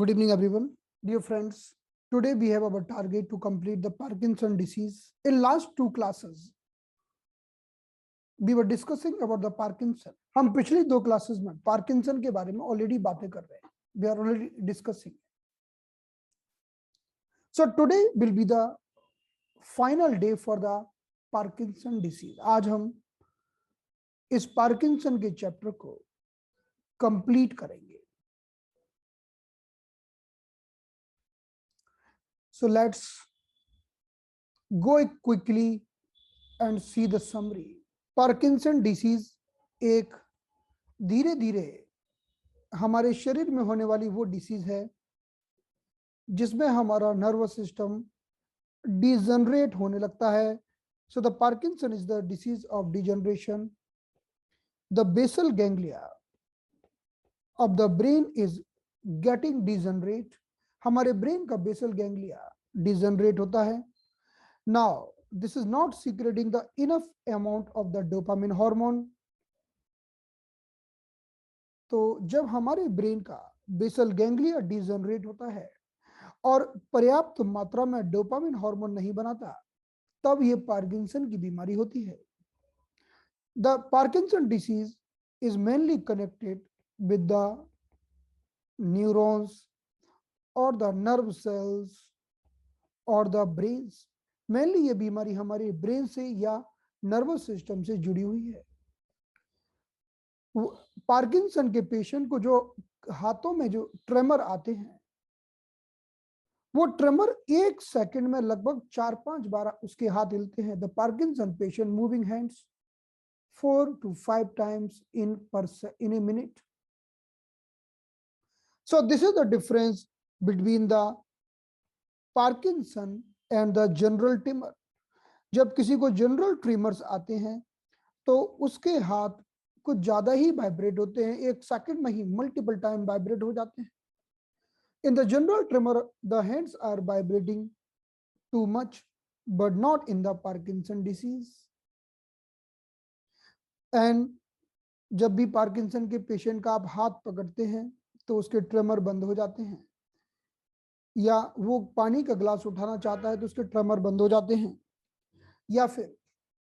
Good evening, everyone. Dear friends, today we have our target to complete the Parkinson disease. In last two classes, we were discussing about the Parkinson. हम पिछली दो classes में Parkinson के बारे में already बातें कर रहे हैं. We are already discussing. So today will be the final day for the Parkinson disease. आज हम इस पार्किंसन के चैप्टर को कंप्लीट करेंगे. So let's go quickly and see the summary. Parkinson disease एक धीरे धीरे हमारे शरीर में होने वाली वो डिसीज है जिसमें हमारा नर्वस सिस्टम डिजनरेट होने लगता है. So the Parkinson is the disease of degeneration. The basal ganglia of the brain is getting degenerate. हमारे ब्रेन का बेसल गैंग्लिया डिजनरेट होता है. Now this is not secreting the enough amount of the dopamine hormone. तो जब हमारे brain का basal ganglia degenerate होता है और पर्याप्त मात्रा में डोपामिन हार्मोन नहीं बनाता, तब ये पार्किंसन की बीमारी होती है. The Parkinson disease is mainly connected with the neurons और द नर्व सेल्स और द ब्रेन्स. मेनली ये बीमारी हमारे ब्रेन से या नर्वस सिस्टम से जुड़ी हुई है. पार्किंसन के पेशेंट को जो हाथों में जो ट्रेमर आते हैं, वो ट्रेमर एक सेकंड में लगभग 4-5 बार उसके हाथ हिलते हैं. The Parkinson patient moving hands 4 to 5 times in a minute. So this is the difference between the Parkinson and the general trimmer. जब किसी को जनरल ट्रिमर्स आते हैं तो उसके हाथ कुछ ज्यादा ही वाइब्रेट होते हैं, एक सेकंड में ही मल्टीपल टाइम वाइब्रेट हो जाते हैं. In the general tremor the hands are vibrating too much but not in the Parkinson disease. And जब भी पार्किंसन के पेशेंट का आप हाथ पकड़ते हैं तो उसके ट्रिमर बंद हो जाते हैं, या वो पानी का ग्लास उठाना चाहता है तो उसके ट्रेमर बंद हो जाते हैं, या फिर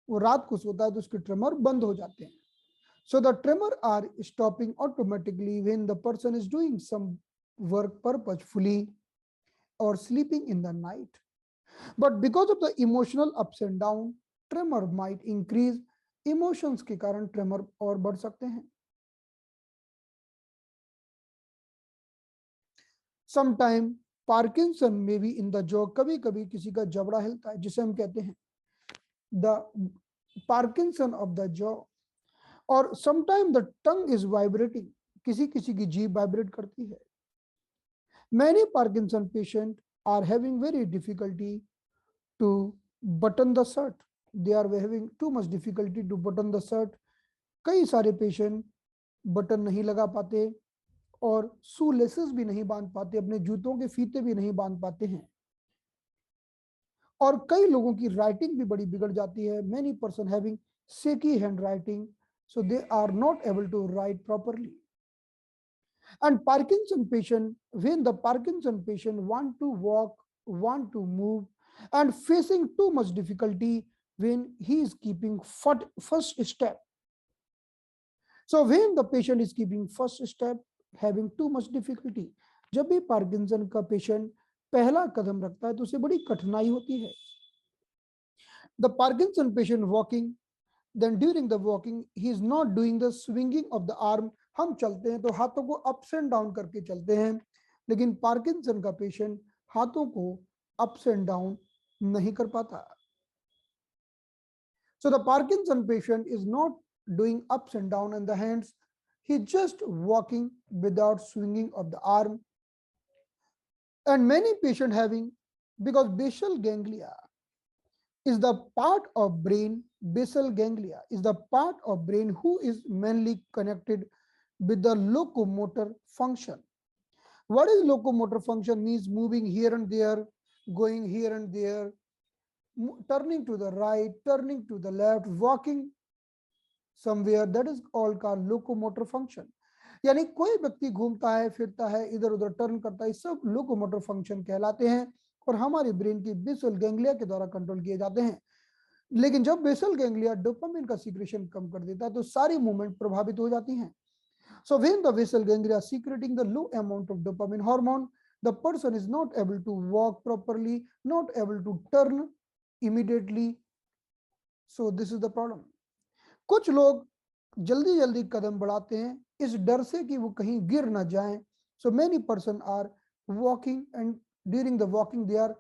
वो रात को सोता है तो उसके ट्रेमर बंद हो जाते हैं. So the tremor are stopping automatically when the person is doing some work purposefully और sleeping in the night. But because of the emotional ups and down, tremor might increase. Emotions के कारण tremor और बढ़ सकते हैं. Sometime Parkinson में भी in the jaw. कभी कभी किसी का जबड़ा हिलता है जिसे हम कहते हैं the Parkinson of the jaw. और sometime the tongue is vibrating. किसी किसी की जीभ वाइब्रेट करती है. Many Parkinson patient are having very difficulty to button the shirt. They are having too much difficulty to button the shirt. कई सारे patient button नहीं लगा पाते और शू लेसेस भी नहीं बांध पाते, अपने जूतों के फीते भी नहीं बांध पाते हैं. और कई लोगों की राइटिंग भी बड़ी बिगड़ जाती है. Many person having shaky handwriting, so they are not able to write properly. And Parkinson patient, when the Parkinson patient want to walk, want to move and facing too much difficulty when he is keeping first step. So when the patient is keeping first step, having too much difficulty. जब भी Parkinson का patient पहला कदम रखता है तो उसे बड़ी कठिनाई होती है. The Parkinson patient walking, then during the walking he is not doing the swinging of the arm. हम चलते हैं तो हाथों को अप्स एंड डाउन करके चलते हैं, लेकिन पार्किंसन का पेशेंट हाथों को अप्स एंड डाउन नहीं कर पाता. So the Parkinson patient is not doing ups and down in the hands. He just walking without swinging of the arm. And many patients having, because basal ganglia is the part of brain, basal ganglia is the part of brain who is mainly connected with the locomotor function. What is locomotor function? Means moving here and there, going here and there, turning to the right, turning to the left, walking somewhere. That is all called locomotor function. यानी कोई व्यक्ति घूमता है, फिरता है, इधर उधर turn करता है, सब लोकोमोटर फंक्शन कहलाते हैं और हमारे ब्रेन की बेसल गैंग्लिया के द्वारा कंट्रोल किए जाते हैं। लेकिन जब बेसल गैंग्लिया डोपामिन का सीक्रेशन कम कर देता है तो सारी मूवमेंट प्रभावित हो जाती हैं। So when the basal ganglia secreting the low amount of dopamine hormone, the person is not able to walk properly, not able to turn immediately. So this is the problem. कुछ लोग जल्दी जल्दी कदम बढ़ाते हैं इस डर से कि वो कहीं गिर ना जाएं. So many person are walking and during the walking they are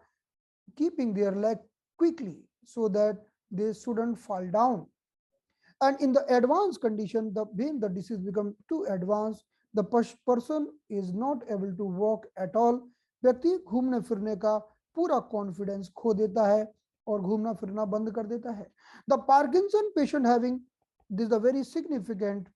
keeping their leg quickly so that they shouldn't fall down. And in the advanced condition, when the disease becomes too advanced, the person is not able to walk at all. व्यक्ति घूमने फिरने का पूरा confidence खो देता है और घूमना फिरना बंद कर देता है. The Parkinson patient having this is a very significant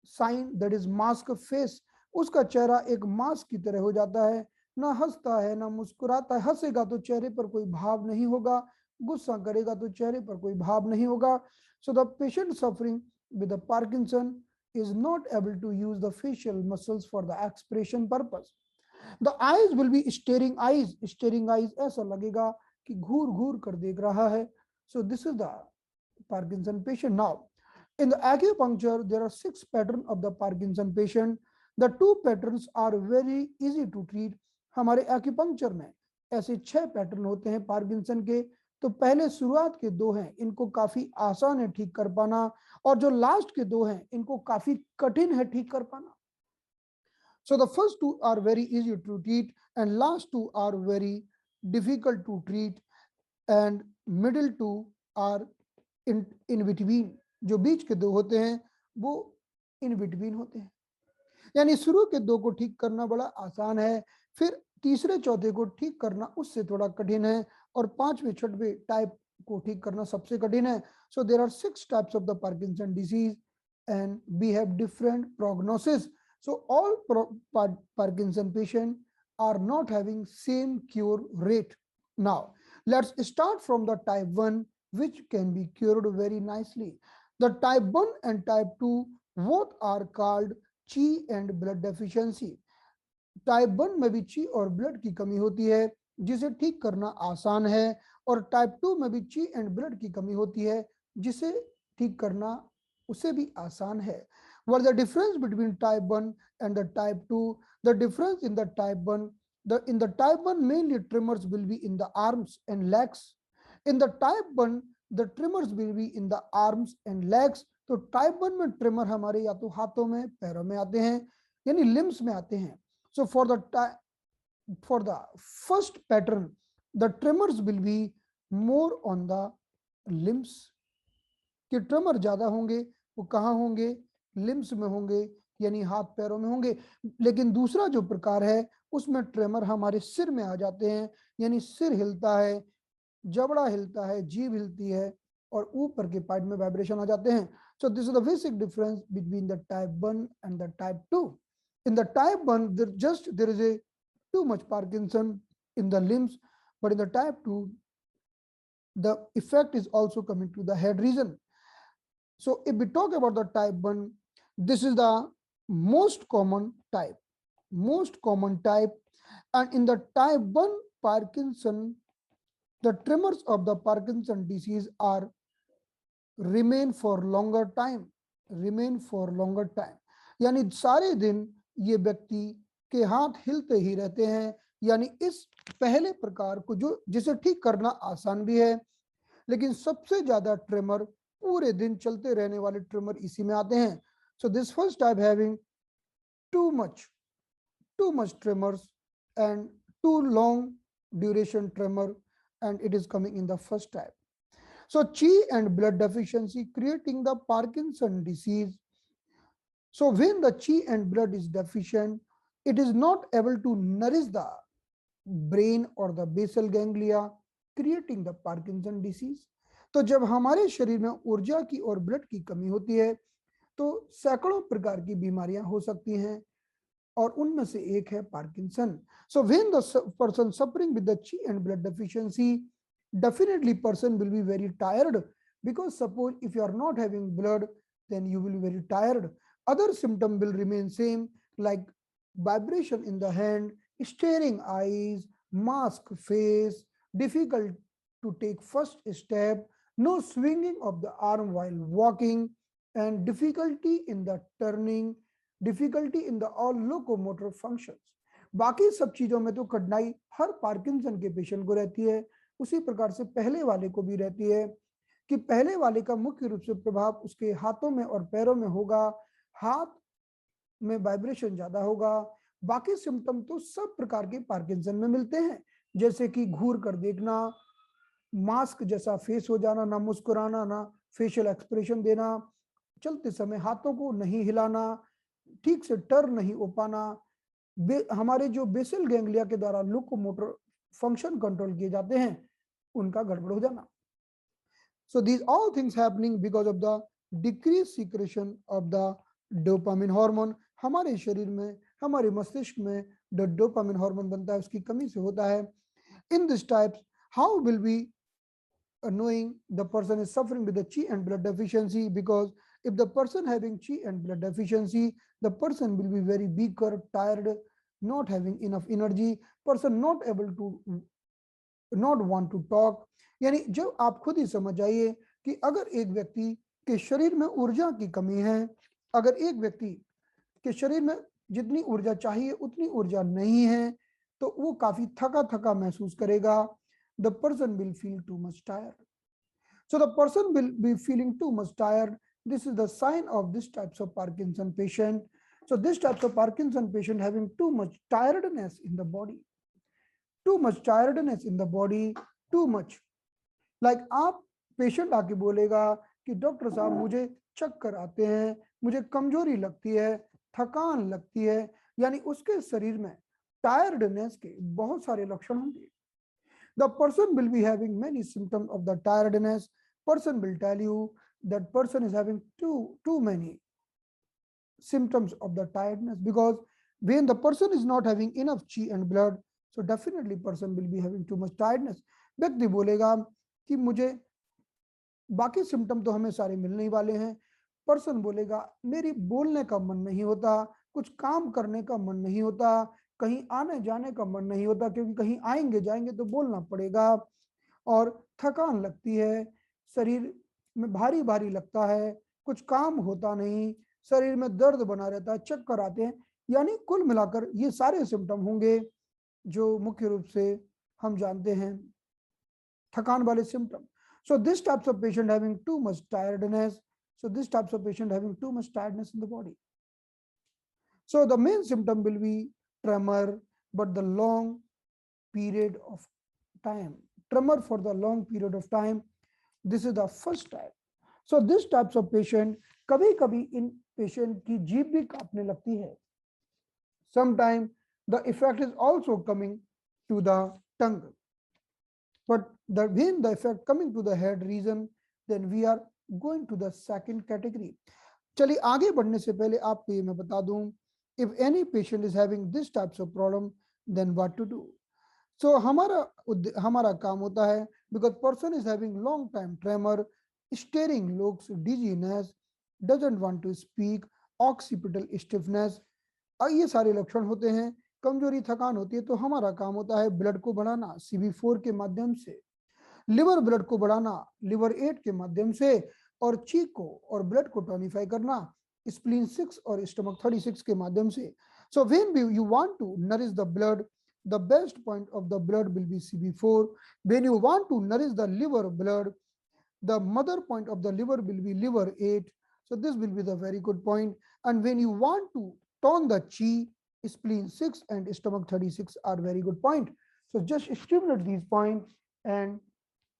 sign, that is mask face. उसका चेहरा एक मास्क की तरह हो जाता है, ना हंसता है ना मुस्कुराता है. हंसेगा तो चेहरे पर कोई भाव नहीं होगा, गुस्सा करेगा तो चेहरे पर कोई भाव नहीं होगा. So the patient suffering with the Parkinson is not able to use the facial muscles for the expression purpose. The eyes will be staring eyes. Staring eyes ऐसा लगेगा कि घूर घूर कर देख रहा है. So this is the Parkinson patient. Now, in the acupuncture, there are 6 patterns of the Parkinson patient. The 2 patterns are very easy to treat. हमारे acupuncture में ऐसे 6 पैटर्न होते हैं पार्किंसन के. तो पहले शुरुआत के 2 हैं, इनको काफी आसान है ठीक कर पाना, और जो लास्ट के 2 हैं इनको काफी कठिन है ठीक कर पाना. So the first 2 are very easy to treat and last 2 are very difficult to treat and middle 2 are in between. जो बीच के 2 होते हैं वो in between होते हैं. यानी शुरू के 2 को ठीक करना बड़ा आसान है, फिर तीसरे चौथे को ठीक करना उससे थोड़ा कठिन है, और पांचवें छठवें टाइप को ठीक करना सबसे कठिन है. So there are 6 types of the Parkinson disease and we have different prognosis. So all Parkinson patients are not having same cure rate. Now let's start from the type 1, which can be cured very nicely. The type 1 and type 2 both are called ची and blood deficiency. Type 1 में भी ची और blood की कमी होती है जिसे ठीक करना आसान है, और टाइप 2 में भी ची एंड ब्लड की कमी होती है जिसे ठीक करना उसे भी आसान है. What is the difference between type 1 and the type 2? The difference in the type 1, in the type 1 mainly tremors will be in the arms and legs. In the type 1 the tremors will be in the arms and legs. तो type 1 में trimmer हमारे या तो हाथों में पैरों में आते हैं यानी लिम्स में आते हैं. So for the first pattern the trimmers will be more on the limbs. कि ट्रिमर ज्यादा होंगे वो कहाँ होंगे, लिम्स में होंगे यानी हाथ पैरों में होंगे. लेकिन दूसरा जो प्रकार है उसमें ट्रिमर हमारे सिर में आ जाते हैं, यानी सिर हिलता है, जबड़ा हिलता है, जीभ हिलती है और ऊपर के पार्ट में वाइब्रेशन आ जाते हैं. So this is the basic difference between the type 1 and the type 2. In the type 1, there is a too much Parkinson in the limbs, but in the type 2, the effect is also coming to the head region. So if we talk about the type 1, this is the most common type. And in the type 1 Parkinson, the tremors of the Parkinson disease are remain for longer time. यानी सारे दिन ये व्यक्ति के हाथ हिलते ही रहते हैं. यानी इस पहले प्रकार को जो जिसे ठीक करना आसान भी है, लेकिन सबसे ज्यादा ट्रेमर पूरे दिन चलते रहने वाले ट्रेमर इसी में आते हैं. So this first type having too much tremors and too long duration tremor, and it is coming in the first type. So chi and blood deficiency creating the Parkinson disease. So when the chi and blood is deficient, it is not able to nourish the brain or the basal ganglia, creating the Parkinson disease. तो जब हमारे शरीर में ऊर्जा की और blood की कमी होती है तो सैकड़ों प्रकार की बीमारियां हो सकती हैं, और उनमें से एक है Parkinson. So when the person suffering with the chi and blood deficiency, definitely person will be very tired, because suppose if you are not having blood then you will be very tired. Other symptom will remain same, like vibration in the hand, staring eyes, mask face, difficult to take first step, no swinging of the arm while walking, and difficulty in the turning, difficulty in the all locomotor functions. बाकी सब चीजों में तो कठिनाई हर Parkinson के patient को रहती है, उसी प्रकार से पहले वाले को भी रहती है कि पहले वाले का मुख्य रूप से प्रभाव उसके हाथों में और पैरों में होगा, हाथ में वाइब्रेशन ज्यादा होगा। बाकी सिम्टम तो सब प्रकार के पार्किंसन में मिलते हैं, जैसे कि घूर कर देखना, मास्क जैसा फेस हो जाना, ना मुस्कुराना, ना फेशियल एक्सप्रेशन देना, चलते समय हाथों को नहीं हिलाना, ठीक से टर्न नहीं हो पाना, हमारे जो बेसल गैंग्लिया के द्वारा लोकोमोटर फंक्शन कंट्रोल किए जाते हैं उनका गड़बड़ हो जाना। So these all things happening because of the decreased secretion of the dopamine hormone. हमारे शरीर में, हमारे मस्तिष्क में जो डोपामिन हार्मोन बनता है उसकी कमी से होता है। In this types, how will we knowing the person is suffering with the Chi and blood deficiency? Because if the person having Chi and blood deficiency, the person will be very weaker, tired, not having enough energy, person not able to, not want to talk. यानी जब आप खुद ही समझ आइए कि अगर एक व्यक्ति के शरीर में ऊर्जा की कमी है, अगर एक व्यक्ति के शरीर में जितनी ऊर्जा चाहिए उतनी ऊर्जा नहीं है, तो वो काफी थका थका महसूस करेगा। The person will feel too much tired. So the person will be feeling too much tired. This is the sign of this types of Parkinson patient. So this types of Parkinson patient having too much tiredness in the body. Too much tiredness in the body, too much. Like आप patient आके बोलेगा कि doctor साहब मुझे चक्कर आते हैं, मुझे कमजोरी लगती है, थकान लगती है, यानी उसके शरीर में टायर्डनेस के बहुत सारे लक्षण होंगे। The person will be having many symptoms of the tiredness. Person will tell you that person is having too many symptoms of the tiredness, because when the person is not having enough chi and blood, so definitely person will be having too much tiredness. व्यक्ति बोलेगा कि मुझे बाकी symptom तो हमें सारे मिलने ही वाले हैं, पर्सन बोलेगा मेरी बोलने का मन नहीं होता, कुछ काम करने का मन नहीं होता, कहीं आने जाने का मन नहीं होता क्योंकि कहीं आएंगे जाएंगे तो बोलना पड़ेगा, और थकान लगती है, शरीर में भारी भारी लगता है, कुछ काम होता नहीं, शरीर में दर्द बना रहता है, चक्कर आते हैं। यानी कुल मिलाकर ये सारे सिम्टम होंगे जो मुख्य रूप से हम जानते हैं थकान वाले symptom. So this types of patient having too much tiredness. So this types of patient having too much tiredness in the body. So the main symptom will be tremor, but the long period of time. Tremor for the long period of time. This is the first type. So this types of patient, कभी-कभी इन patient की जीभ भी कांपने लगती है. Sometimes the effect is also coming to the tongue. But when the effect coming to the head region, then we are going to the second category. चलिए आगे बढ़ने से पहले आपको ये मैं बता दूं, if any patient is having this types of problem, then what to do? So हमारा काम होता है, because person is having long time tremor, staring looks, dizziness, doesn't want to speak, occipital stiffness, ये सारे लक्षण होते हैं, कमजोरी थकान होती है, तो हमारा काम होता है ब्लड को बढ़ाना CB4 के माध्यम से, लिवर ब्लड को बढ़ाना लिवर 8 के माध्यम से, और चीक को और ब्लड को टॉनिफाई करना स्प्लीन 6 और स्टमक 36 के माध्यम से. So when you want to nourish the blood, the best point of the blood will be CB4. When you want to nourish the liver blood, the mother point of the liver will be liver 8. So this will be the very good point. And when you want to tone the chi, spleen 6 and stomach 36 are very good point. So just stimulate these points and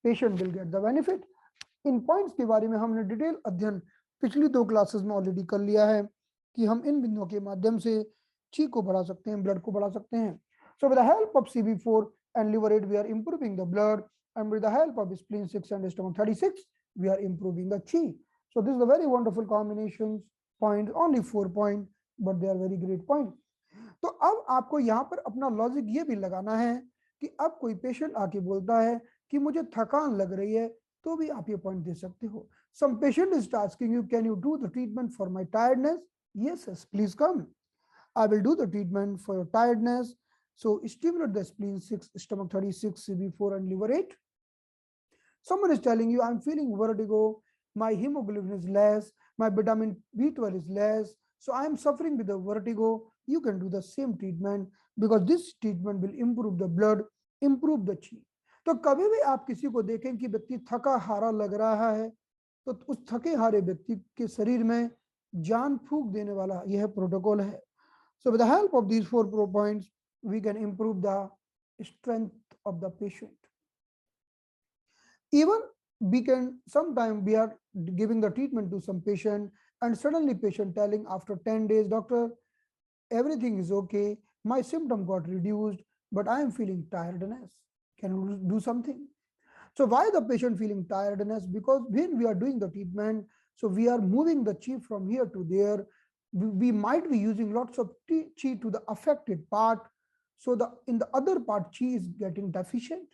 patient will get the benefit. In points के बारे में हमने detail अध्ययन पिछली 2 classes में already कर लिया है कि हम इन बिंदुओं के माध्यम से ची को बढ़ा सकते हैं, ब्लड को बढ़ा सकते हैं. So with the help of CB4 and liver 8 we are improving the blood, and with the help of spleen 6 and stomach 36 we are improving the chi. So this is a very wonderful combinations point, only 4 point but they are very great point. तो अब आपको यहाँ पर अपना logic ये भी लगाना है कि अब कोई पेशेंट आके बोलता है कि मुझे थकान लग रही है, तो भी आप ये पॉइंट दे सकते हो. Some patient is asking you, can you do the treatment for my tiredness? Yes, yes, please come. I will do the treatment for your tiredness. So stimulate the spleen 6, stomach 36, CB4, and liver 8. Someone is telling you, I'm feeling vertigo, my hemoglobin is less, my vitamin B12 is less, so I'm suffering with the vertigo. You can do the same treatment because this treatment will improve the blood, improve the chi. तो कभी भी आप किसी को देखें कि व्यक्ति थका हारा लग रहा है, तो उस थके हारे व्यक्ति के शरीर में जान फूंक देने वाला यह प्रोटोकॉल है. So with the help of these 4 points, we can improve the strength of the patient. Even we can sometimes we are giving the treatment to some patient and suddenly patient telling after 10 days, doctor, everything is okay, my symptom got reduced, but I am feeling tiredness. Can you do something? So why the patient feeling tiredness? Because when we are doing the treatment, so we are moving the chi from here to there. We might be using lots of chi to the affected part. So the in the other part, chi is getting deficient.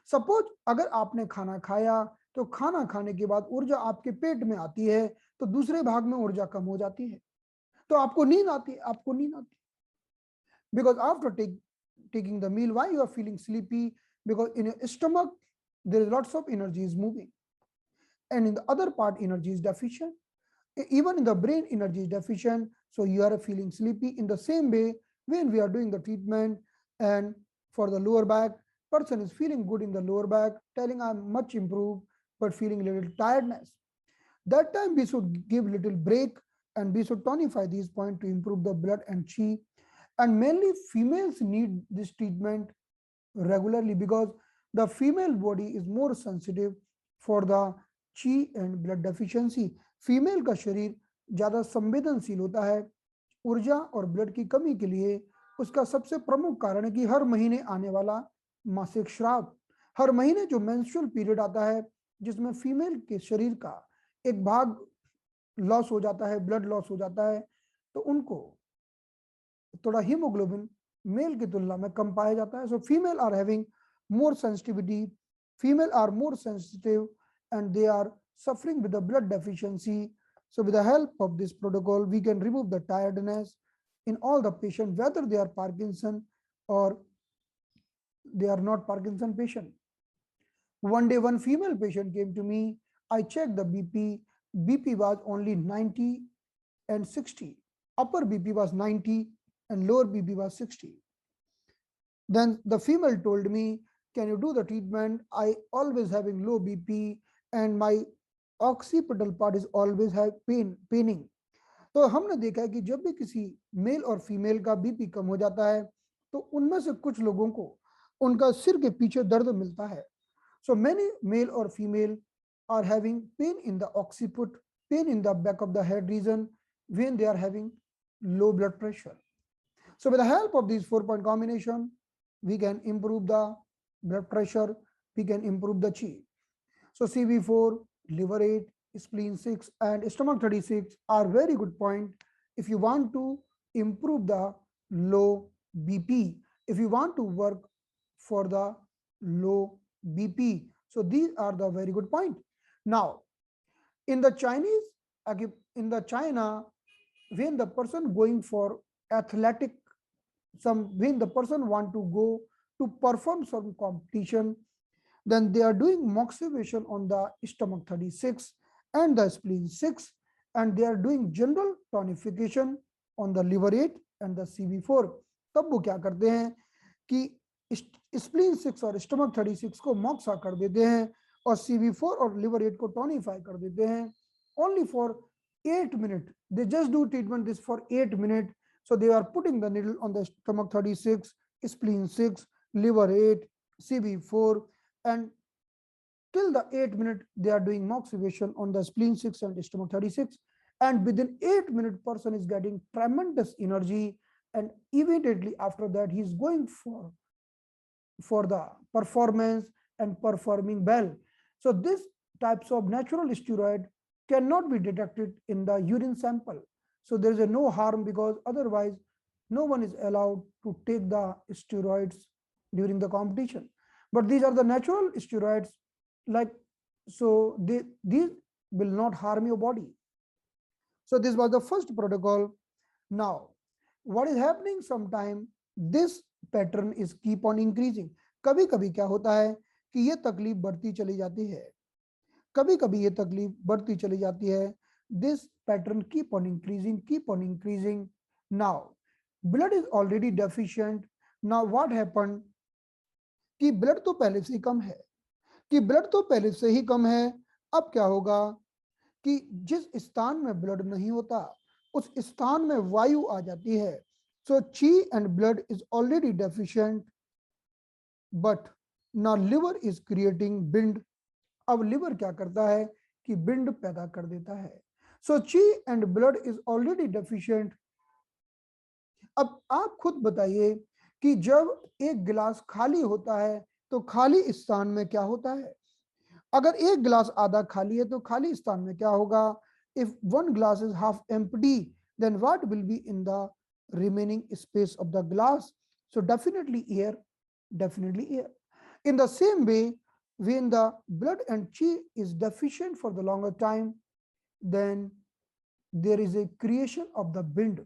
Suppose अगर आपने खाना खाया तो खाना खाने के बाद ऊर्जा आपके पेट में आती है तो दूसरे भाग में ऊर्जा कम हो जाती है तो आपको नींद आती है because after taking the meal why you are feeling sleepy because in your stomach there is lots of energy is moving and in the other part energy is deficient. Even in the brain energy is deficient, so you are feeling sleepy. In the same way, when we are doing the treatment and for the lower back, person is feeling good in the lower back, telling I'm much improved, but feeling a little tiredness. That time we should give little break and we should tonify these points to improve the blood and chi. And mainly females need this treatment regularly because the female body is more sensitive for the chi and blood deficiency. Female का शरीर ज्यादा संवेदनशील होता है ऊर्जा और blood की कमी के लिए. उसका सबसे प्रमुख कारण है कि हर महीने आने वाला मासिक श्राव, हर महीने जो मेंस्ट्रुअल पीरियड आता है जिसमें फीमेल के शरीर का एक भाग लॉस हो जाता है, ब्लड लॉस हो जाता है, तो उनको थोड़ा हीमोग्लोबिन मेल की तुलना में कम पाया जाता है. So female are having more sensitivity, female are more sensitive and they are suffering with the blood deficiency. So with the help of this protocol, we can remove the tiredness in all the patients, whether they are Parkinson or they are not Parkinson patient. One day, one female patient came to me. I checked the BP. BP was only 90 and 60. Upper BP was 90 and lower BP was 60. Then the female told me, can you do the treatment? I always having low BP and my occipital part is always have paining. तो हमने देखा है कि जब भी किसी mail और female का बीपी कम हो जाता है तो उनमें से कुछ लोगों को उनका सिर के पीछे दर्द मिलता है. So many male or female are having pain in the occiput, pain in the back of the head region when they are having low blood pressure. So with the help of these 4-point combination, we can improve the blood pressure, we can improve the chi. So CB4, liver 8, spleen 6 and stomach 36 are very good point if you want to improve the low BP, if you want to work for the low BP. So these are the very good point. Now, in the China, when the person going for athletic, when the person want to go to perform some competition, then they are doing moxibustion on the stomach 36 and the spleen 6 and they are doing general tonification on the liver 8 and the CB4. तब वो क्या करते हैं कि spleen 6 और stomach 36 को मॉक्सा कर देते हैं और CB4 और liver 8 को टोनिफाई कर देते हैं only for 8 minutes. They just do treatment this for 8 minutes. So they are putting the needle on the stomach 36, spleen 6, liver 8, CB4 and till the 8 minutes they are doing moxibustion on the spleen 6 and stomach 36 and within 8 minutes person is getting tremendous energy and immediately after that he is going for the performance and performing well. So these types of natural steroid cannot be detected in the urine sample. So there is a no harm because otherwise no one is allowed to take the steroids during the competition. But these are the natural steroids, like so these will not harm your body. So this was the first protocol. Now, what is happening sometime, this pattern is keep on increasing. कभी कभी क्या होता है कि ये तकलीफ बढ़ती चली जाती है, कभी कभी ये तकलीफ बढ़ती चली जाती है. This pattern keep on increasing, keep on increasing. Now, blood is already deficient. Now what happened कि ब्लड तो पहले से ही कम है, कि ब्लड तो पहले से ही कम है. अब क्या होगा कि जिस स्थान में ब्लड नहीं होता उस स्थान में वायु आ जाती है. सो ची and blood is already deficient, but now liver is creating bind. अब लिवर क्या करता है कि बिंड पैदा कर देता है. सो ची and blood is already deficient. अब आप खुद बताइए कि जब एक गिलास खाली होता है तो खाली स्थान में क्या होता है. अगर एक गिलास आधा खाली है तो खाली स्थान में क्या होगा. If one glass is half empty, then what will be in the remaining space of the glass? So definitely air, definitely air. In the same way, when the blood and chi is deficient for the longer time, then there is a creation of the bind.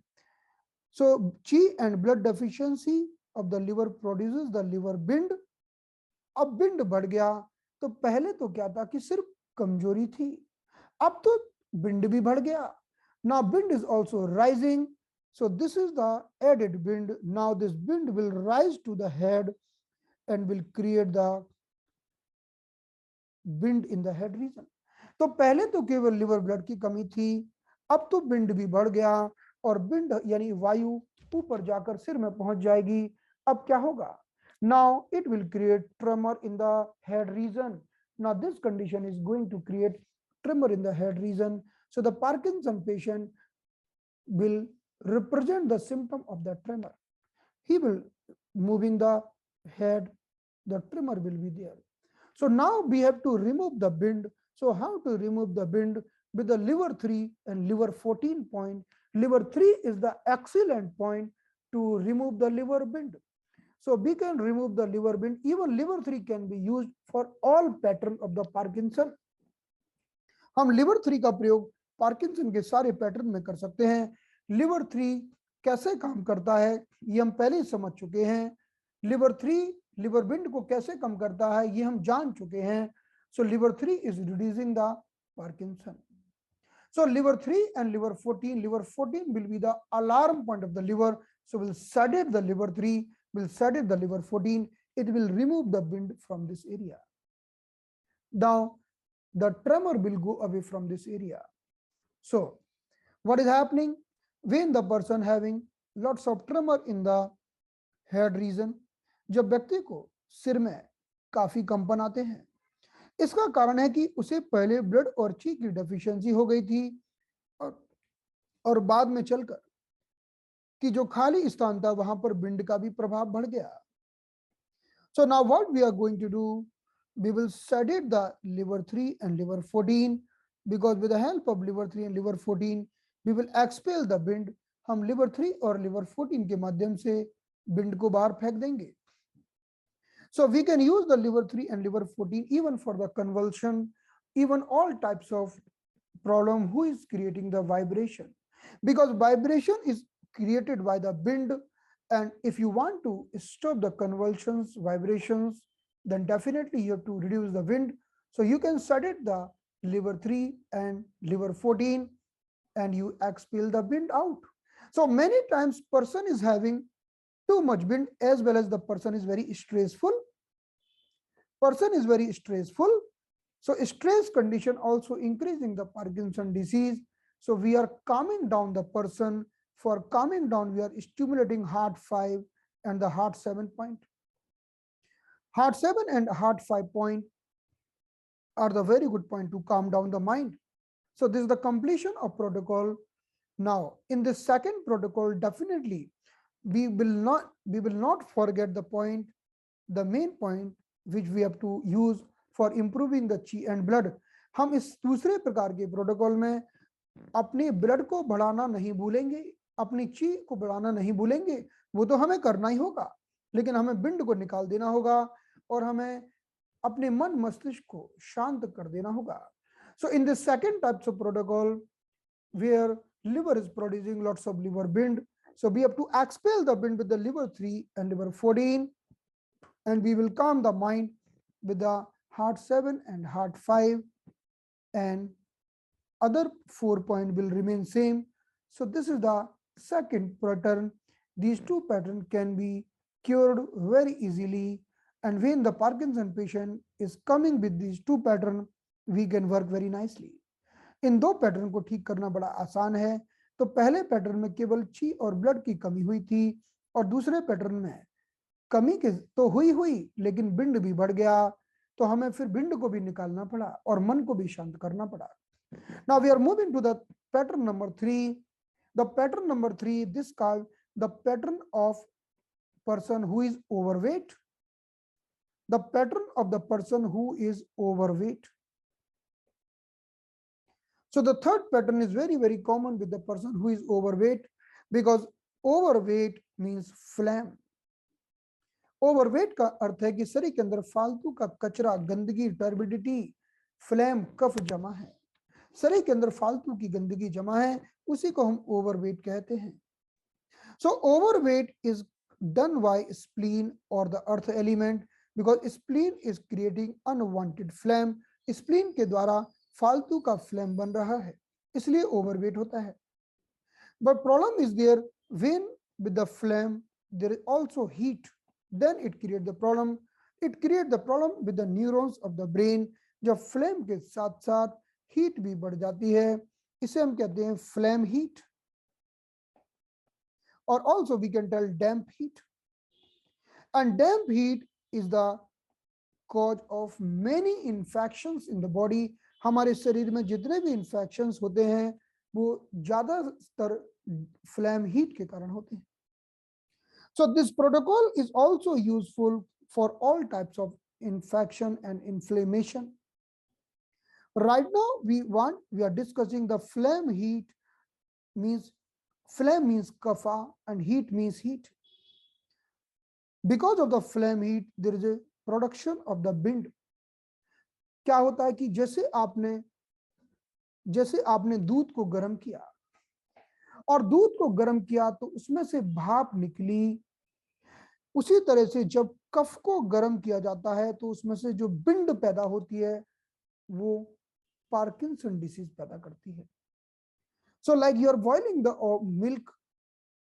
So chi and blood deficiency of the liver produces the liver bind. अब bind बढ़ गया तो पहले तो क्या था कि सिर्फ कमजोरी थी, अब तो बिंड भी बढ़ गया. Now bind is also rising. So this is the added bind. Now this bind will rise to the head and will create the bind in the head region. तो पहले तो केवल लिवर ब्लड की कमी थी, अब तो बिंड भी बढ़ गया और बिंड यानी वायु ऊपर जाकर सिर में पहुंच जाएगी. अब क्या होगा. Now it will create tremor in the head region. Now this condition is going to create tremor in the head region. So the Parkinson patient will represent the symptom of the tremor. He will moving the head, the tremor will be there. So now we have to remove the bind. So how to remove the bind? With the liver 3 and liver 14 point. Liver 3 is the excellent point to remove the liver bind. So we can remove the liver bind. Even liver 3 can be used for all pattern of the Parkinson. हम liver 3 का प्रयोग Parkinson के सारे pattern में कर सकते हैं. Liver 3 कैसे काम करता है ये हम पहले ही समझ चुके हैं. लिवर 3 लिवर बिंड को कैसे कम करता है ये हम जान चुके हैं. So liver 3 is reducing the Parkinson. So liver 3 and liver 14 will be the alarm point of the liver. So we'll sedate the liver 3, we'll sedate the liver 14. It will remove the bind from this area. Now the tremor will go away from this area. So what is happening when the person having lots of tremor in the head region? जब व्यक्ति को सिर में काफी कंपन आते हैं, इसका कारण है कि उसे पहले ब्लड और ची की डेफिशिएंसी हो गई थी और बाद में चलकर कि जो खाली स्थान था वहां पर बिंड का भी प्रभाव बढ़ गया. So now what we are going to do, we will sedate the liver 3 and liver 14, because with the help of liver 3 and liver 14 we will expel the bind. हम liver 3 और liver 14 के माध्यम से बिंड को बाहर फेंक देंगे. So we can use the liver 3 and liver 14 even for the convulsion, even all types of problem who is creating the vibration, because vibration is created by the bind. And if you want to stop the convulsions, vibrations, then definitely you have to reduce the wind. So you can sedate the liver 3 and liver 14 and you expel the wind out. So many times person is having too much wind, as well as the person is very stressful. Person is very stressful. So stress condition also increasing the Parkinson disease. So we are calming down the person. For calming down, we are stimulating heart 5 and the heart 7 point. Heart 7 and heart 5 point are the very good point to calm down the mind. So this is the completion of protocol. Now in the second protocol, definitely we will not forget the point, the main point which we have to use for improving the chi and blood. हम इस दूसरे प्रकार के protocol में अपने blood को बढ़ाना नहीं भूलेंगे, अपनी ची को बढ़ाना नहीं भूलेंगे. वो तो हमें करना ही होगा, लेकिन हमें बिंड को निकाल देना होगा और हमें अपने मन मस्तिष्क को शांत कर देना होगा. So in the second types of protocol, where liver is producing lots of liver bind. So we have to expel the bind with the liver 3 and liver 14, and we will calm the mind with the heart 7 and heart 5, and other 4 points will remain same. So this is the second pattern. These two patterns can be cured very easily, and when the Parkinson patient is coming with these two patterns, we can work very nicely. इन दो pattern को ठीक करना बड़ा आसान है। तो पहले pattern में केवल ची और ब्लड की कमी हुई थी, और दूसरे पैटर्न में कमी के तो हुई लेकिन बिंड भी बढ़ गया, तो हमें फिर बिंड को भी निकालना पड़ा और मन को भी शांत करना पड़ा। Now we are moving to the pattern number 3. The pattern number 3, this called the pattern of person who is overweight. The pattern of the person who is overweight. So the third pattern is very, very common with the person who is overweight, because overweight means phlegm. Overweight का अर्थ है कि शरीर के अंदर फालतू का कचरा, गंदगी, टर्बिडिटी, फ्लैम, कफ जमा है। शरीर के अंदर फालतू की गंदगी जमा है, उसी को हम ओवरवेट कहते हैं। So overweight is done by spleen और the earth element, because spleen is creating unwanted phlegm. Spleen के द्वारा फालतू का फ्लैम बन रहा है, इसलिए ओवरवेट होता है। But problem is there when with the phlegm there is also heat, then it create the problem. It create the problem with the neurons of the brain. जब फ्लेम के साथ साथ हीट भी बढ़ जाती है, इसे हम कहते हैं फ्लेम हीट, और also we can tell damp heat. And damp heat is the cause of many infections in the body. हमारे शरीर में जितने भी infections होते हैं वो ज्यादातर फ्लेम हीट के कारण होते हैं। So this protocol is also useful for all types of infection and inflammation. Right now we are discussing the flame heat, means flame means kapha and heat means heat. Because of the flame heat there is a production of the bind. क्या होता है कि जैसे आपने दूध को गर्म किया और दूध को गर्म किया तो उसमें से भाप निकली, उसी तरह से जब कफ को गर्म किया जाता है तो उसमें से जो बिंड पैदा होती है वो पार्किंसन डिसीज पैदा करती है। So like you are boiling the milk,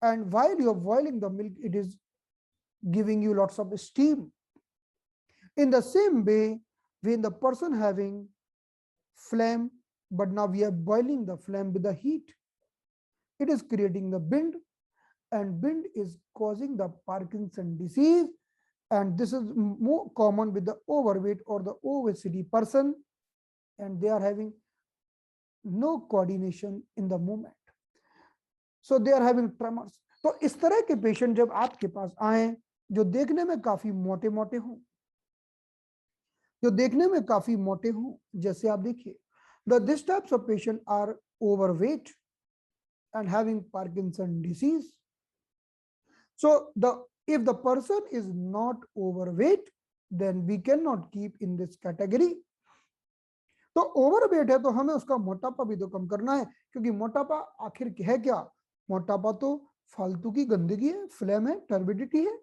and while you are boiling the milk it is giving you lots of steam. In the same way, when the person having flame, but now we are boiling the flame with the heat, it is creating the bind, and bind is causing the Parkinson disease, and this is more common with the overweight or the obesity person, and they are having no coordination in the movement, so they are having tremors. तो इस तरह के patient जब आपके पास आए जो देखने में काफी मोटे मोटे हों, जैसे आप देखिए, this types of patient are overweight and having Parkinson disease. So if the person is not overweight, then we cannot keep in this category. तो ओवरवेट है तो हमें उसका मोटापा भी तो कम करना है, क्योंकि मोटापा आखिर है क्या? मोटापा तो फालतू की गंदगी है, फ्लेम है, टर्बिडिटी है।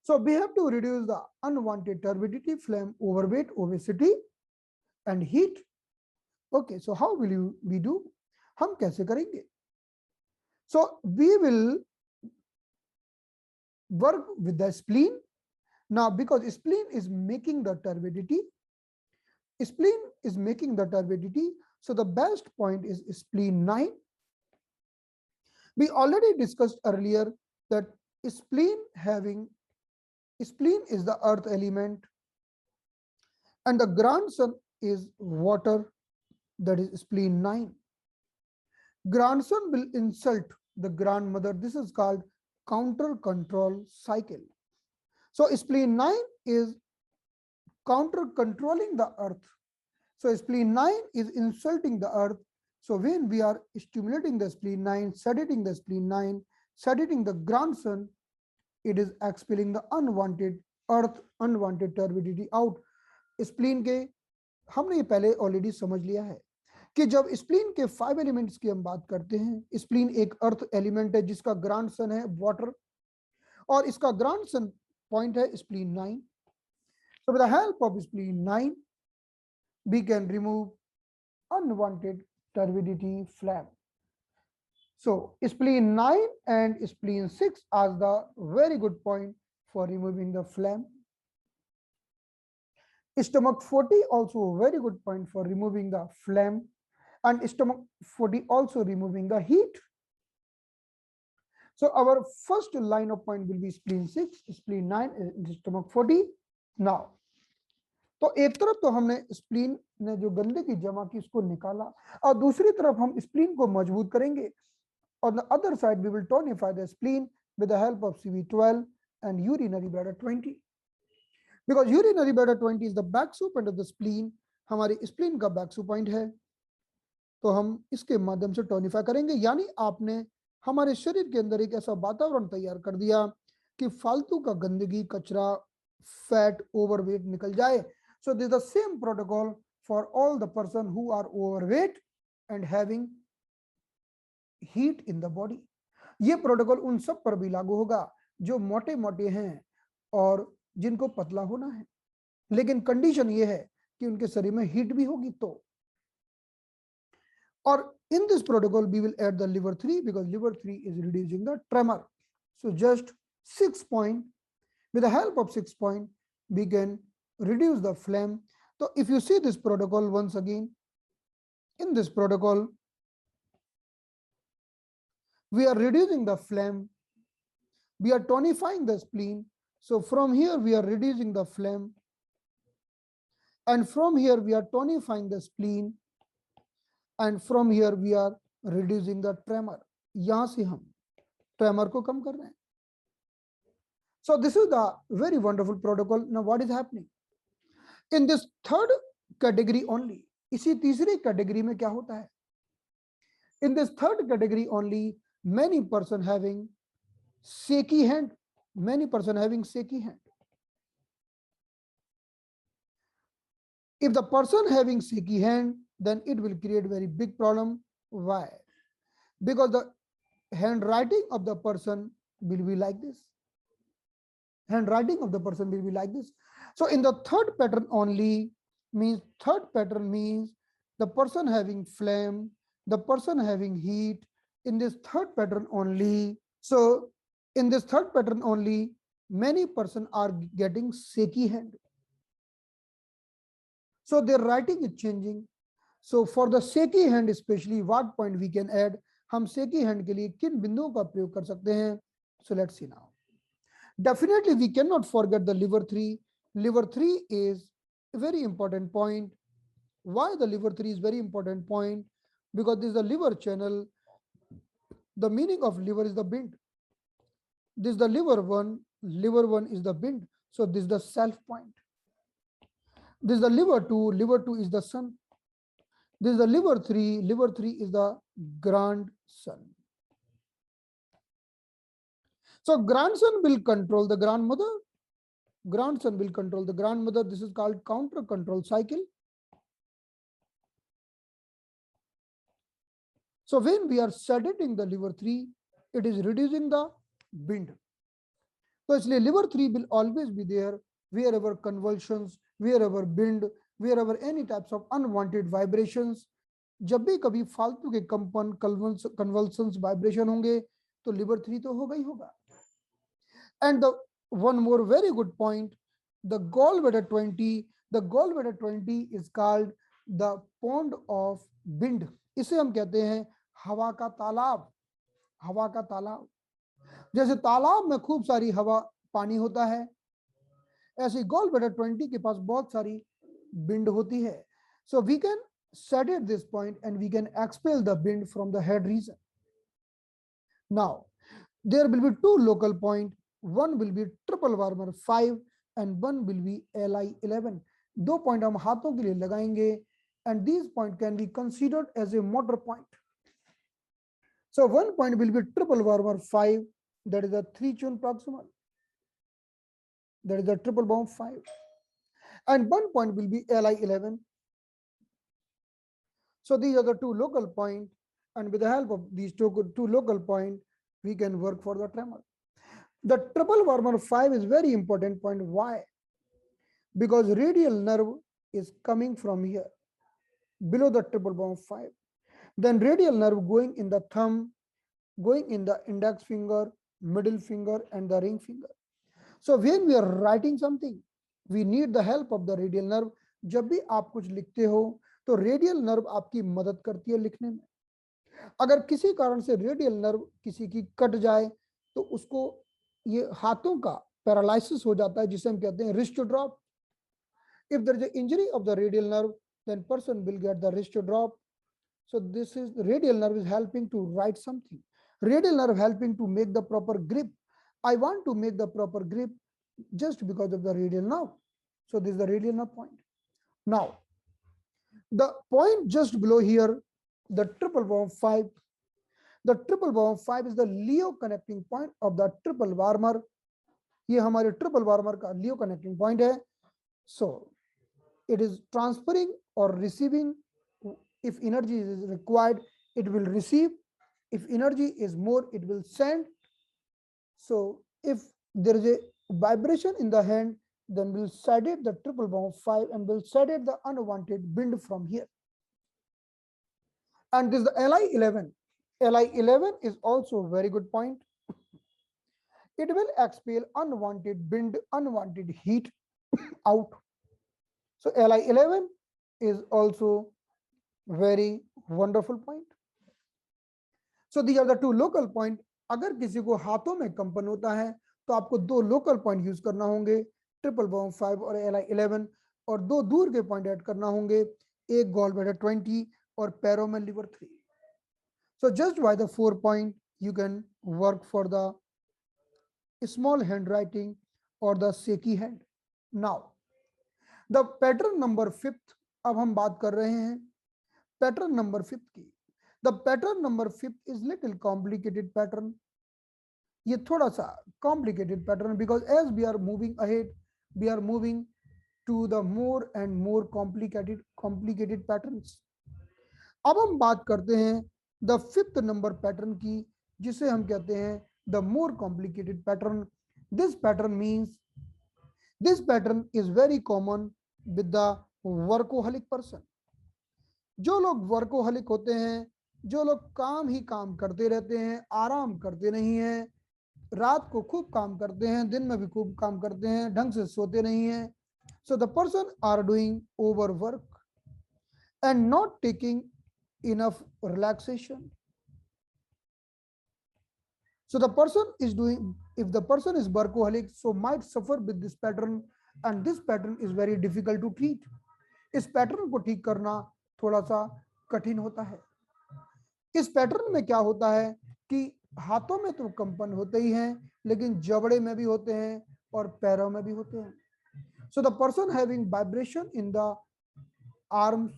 So we have to reduce the unwanted turbidity, phlegm, overweight, obesity, and heat. Okay, so how will we do? हम कैसे करेंगे? So we will work with the spleen. Now, because spleen is making the turbidity, so the best point is spleen 9. We already discussed earlier that spleen is the earth element, and the grandson is water, that is spleen 9. Grandson will insult the grandmother. This is called counter control cycle. So spleen 9 is counter controlling the earth. So spleen 9 is insulting the earth. So when we are stimulating the spleen 9, sedating the spleen 9, sedating the grandson, it is expelling the unwanted earth, unwanted turbidity out. Spleen के हमने ये पहले already समझ लिया है कि जब spleen के 5 एलिमेंट्स की हम बात करते हैं, स्प्लीन एक अर्थ एलिमेंट है जिसका ग्रांड सन है वाटर, और इसका ग्रांड सन पॉइंट है spleen 9. So with the help of spleen 9, we can remove unwanted turbidity phlegm. So spleen 9 and spleen 6 are the very good point for removing the phlegm. Stomach 40 also a very good point for removing the phlegm, and stomach 40 also removing the heat. So our first line of point will be spleen 6, spleen 9, and stomach 40. Now, तो एक तरफ तो हमने spleen ने जो गंदगी जमा की उसको निकाला, और दूसरी तरफ हम स्प्लीन को मजबूत करेंगे. On the other side, we will tonify the spleen with the help of CV12 and urinary bladder 20. Because urinary bladder 20 is the backsup point of the spleen, हमारे स्प्लीन का backsup point है, तो हम इसके माध्यम से टोनिफाई करेंगे. यानी आपने हमारे शरीर के अंदर एक ऐसा वातावरण तैयार कर दिया कि फालतू का गंदगी, कचरा, फैट, ओवरवेट निकल जाए. So this is the same protocol for all the person who are overweight and having heat in the body. ये प्रोटोकॉल उन सब पर भी लागू होगा जो मोटे मोटे हैं और जिनको पतला होना है, लेकिन कंडीशन ये है कि उनके शरीर में हीट भी होगी. तो और in this protocol we will add the liver 3 because liver 3 is reducing the tremor. So just 6 point, with the help of 6 point we can reduce the phlegm. So if you see this protocol once again, in this protocol we are reducing the phlegm, we are tonifying the spleen. So from here we are reducing the phlegm, and from here we are tonifying the spleen, and from here we are reducing the tremor. यहाँ से हम tremor को कम कर रहे हैं. So this is the very wonderful protocol. Now what is happening? In this third category only, इसी तीसरी category में क्या होता है? In this third category only, many person having shaky hand, many person having shaky hand. If the person having shaky hand, then it will create very big problem. Why? Because the handwriting of the person will be like this. Handwriting of the person will be like this. So in the third pattern only, means third pattern means the person having phlegm, the person having heat. In this third pattern only, so in this third pattern only, many person are getting shaky hand. So their writing is changing. So for the shaky hand especially, what point we can add? हम shaky hand के लिए किन बिंदुओं का प्रयोग कर सकते हैं? So let's see now. Definitely we cannot forget the liver 3. Liver 3 is a very important point. Why the liver 3 is very important point? Because this is the liver channel. The meaning of liver is the bind. This is the liver 1. Liver 1 is the bind. So this is the self point. This is the liver 2. Liver 2 is the sun. This is the liver 3. Liver 3 is the grandson. So grandson will control the grandmother. Grandson will control the grandmother. This is called counter control cycle. So when we are sedating the liver 3, it is reducing the bind. So इसलिए liver 3 will always be there wherever convulsions, wherever bind, wherever any types of unwanted vibrations. जब भी कभी फालतू के कंपन, convulsions, vibration होंगे, तो liver 3 तो होगा ही होगा. And the one more very good point, the gallbladder 20, the gallbladder 20 is called the pond of bind. इसे हम कहते हैं हवा का तालाब. हवा का तालाब, जैसे तालाब में खूब सारी हवा, पानी होता है, ऐसे gallbladder 20 के पास बहुत सारी बिंड होती है. So we can sedate this point and we can expel the bind from the head region. Now there will be two local point. One will be triple warmer 5 and one will be Li 11. दो point हम हाथों के लिए लगाएंगे, and these point can be considered as a motor point. So one point will be triple warmer 5, that is a 3 tune proximal, that is a triple bomb 5, and one point will be Li 11. So these are the two local points, and with the help of these two local points, we can work for the tremor. The triple Warmer 5 is very important point. Why? Because radial nerve is coming from here, below the triple Warmer 5. Then radial nerve going in the thumb, going in the index finger, middle finger, and the ring finger. So when we are writing something, we need the help of the radial nerve. जब भी आप कुछ लिखते हो तो radial nerve आपकी मदद करती है लिखने में. अगर किसी कारण से रेडियल नर्व किसी की कट जाए तो उसको ये हाथों का पैरालिसिस हो जाता है, जिसे हम कहते हैं wrist drop. If there is an injury of the radial nerve, then person will get the wrist drop. So this is the radial nerve is helping to write something. Radial nerve helping to make the proper grip. I want to make the proper grip just because of the radial nerve. So this is the radial nerve point. Now, the point just below here, the triple Warmer 5. The triple Warmer 5 is the Leo connecting point of the triple Warmer. ये हमारे triple Warmer का Leo connecting point है. So it is transferring or receiving. If energy is required, it will receive. If energy is more, it will send. So if there is a vibration in the hand, then we'll sedate the triple Warmer 5 and we'll sedate the unwanted wind from here. And this is the Li11. Li11 is also a very good point. It will expel unwanted wind, unwanted heat out. So Li11 is also very wonderful point. So these are the two local point. अगर किसी को हाथों में कंपन होता है तो आपको दो लोकल पॉइंट यूज करना होंगे, ट्रिपल Warmer 5 और Li11, और दो दूर के पॉइंट ऐड करना होंगे, एक गॉल ब्लैडर 20 और पैरों में liver 3. So just by the 4 point you can work for the small handwriting or the shaky hand. Now the pattern number 5th, अब हम बात कर रहे हैं pattern number 5th की. The pattern number 5th is little complicated pattern. ये थोड़ा सा complicated pattern because as we are moving ahead, we are moving to the more and more complicated patterns. अब हम बात करते हैं the 5th number pattern की, जिसे हम कहते हैं the more complicated pattern. This pattern means this pattern is very common with the workaholic person. जो लोग वर्कोहलिक होते हैं, जो लोग काम ही काम करते रहते हैं, आराम करते नहीं हैं, रात को खूब काम करते हैं, दिन में भी खूब काम करते हैं, ढंग से सोते नहीं हैं. So the person are doing overwork and not taking enough relaxation. So the person is doing, if the person is workaholic, so might suffer with this pattern, and this pattern is very difficult to treat. इस pattern को ठीक करना थोड़ा सा कठिन होता है. इस पैटर्न में क्या होता है कि हाथों में तो कंपन होते ही हैं, लेकिन जबड़े में भी होते हैं और पैरों में भी होते हैं. So the person having vibration in the arms,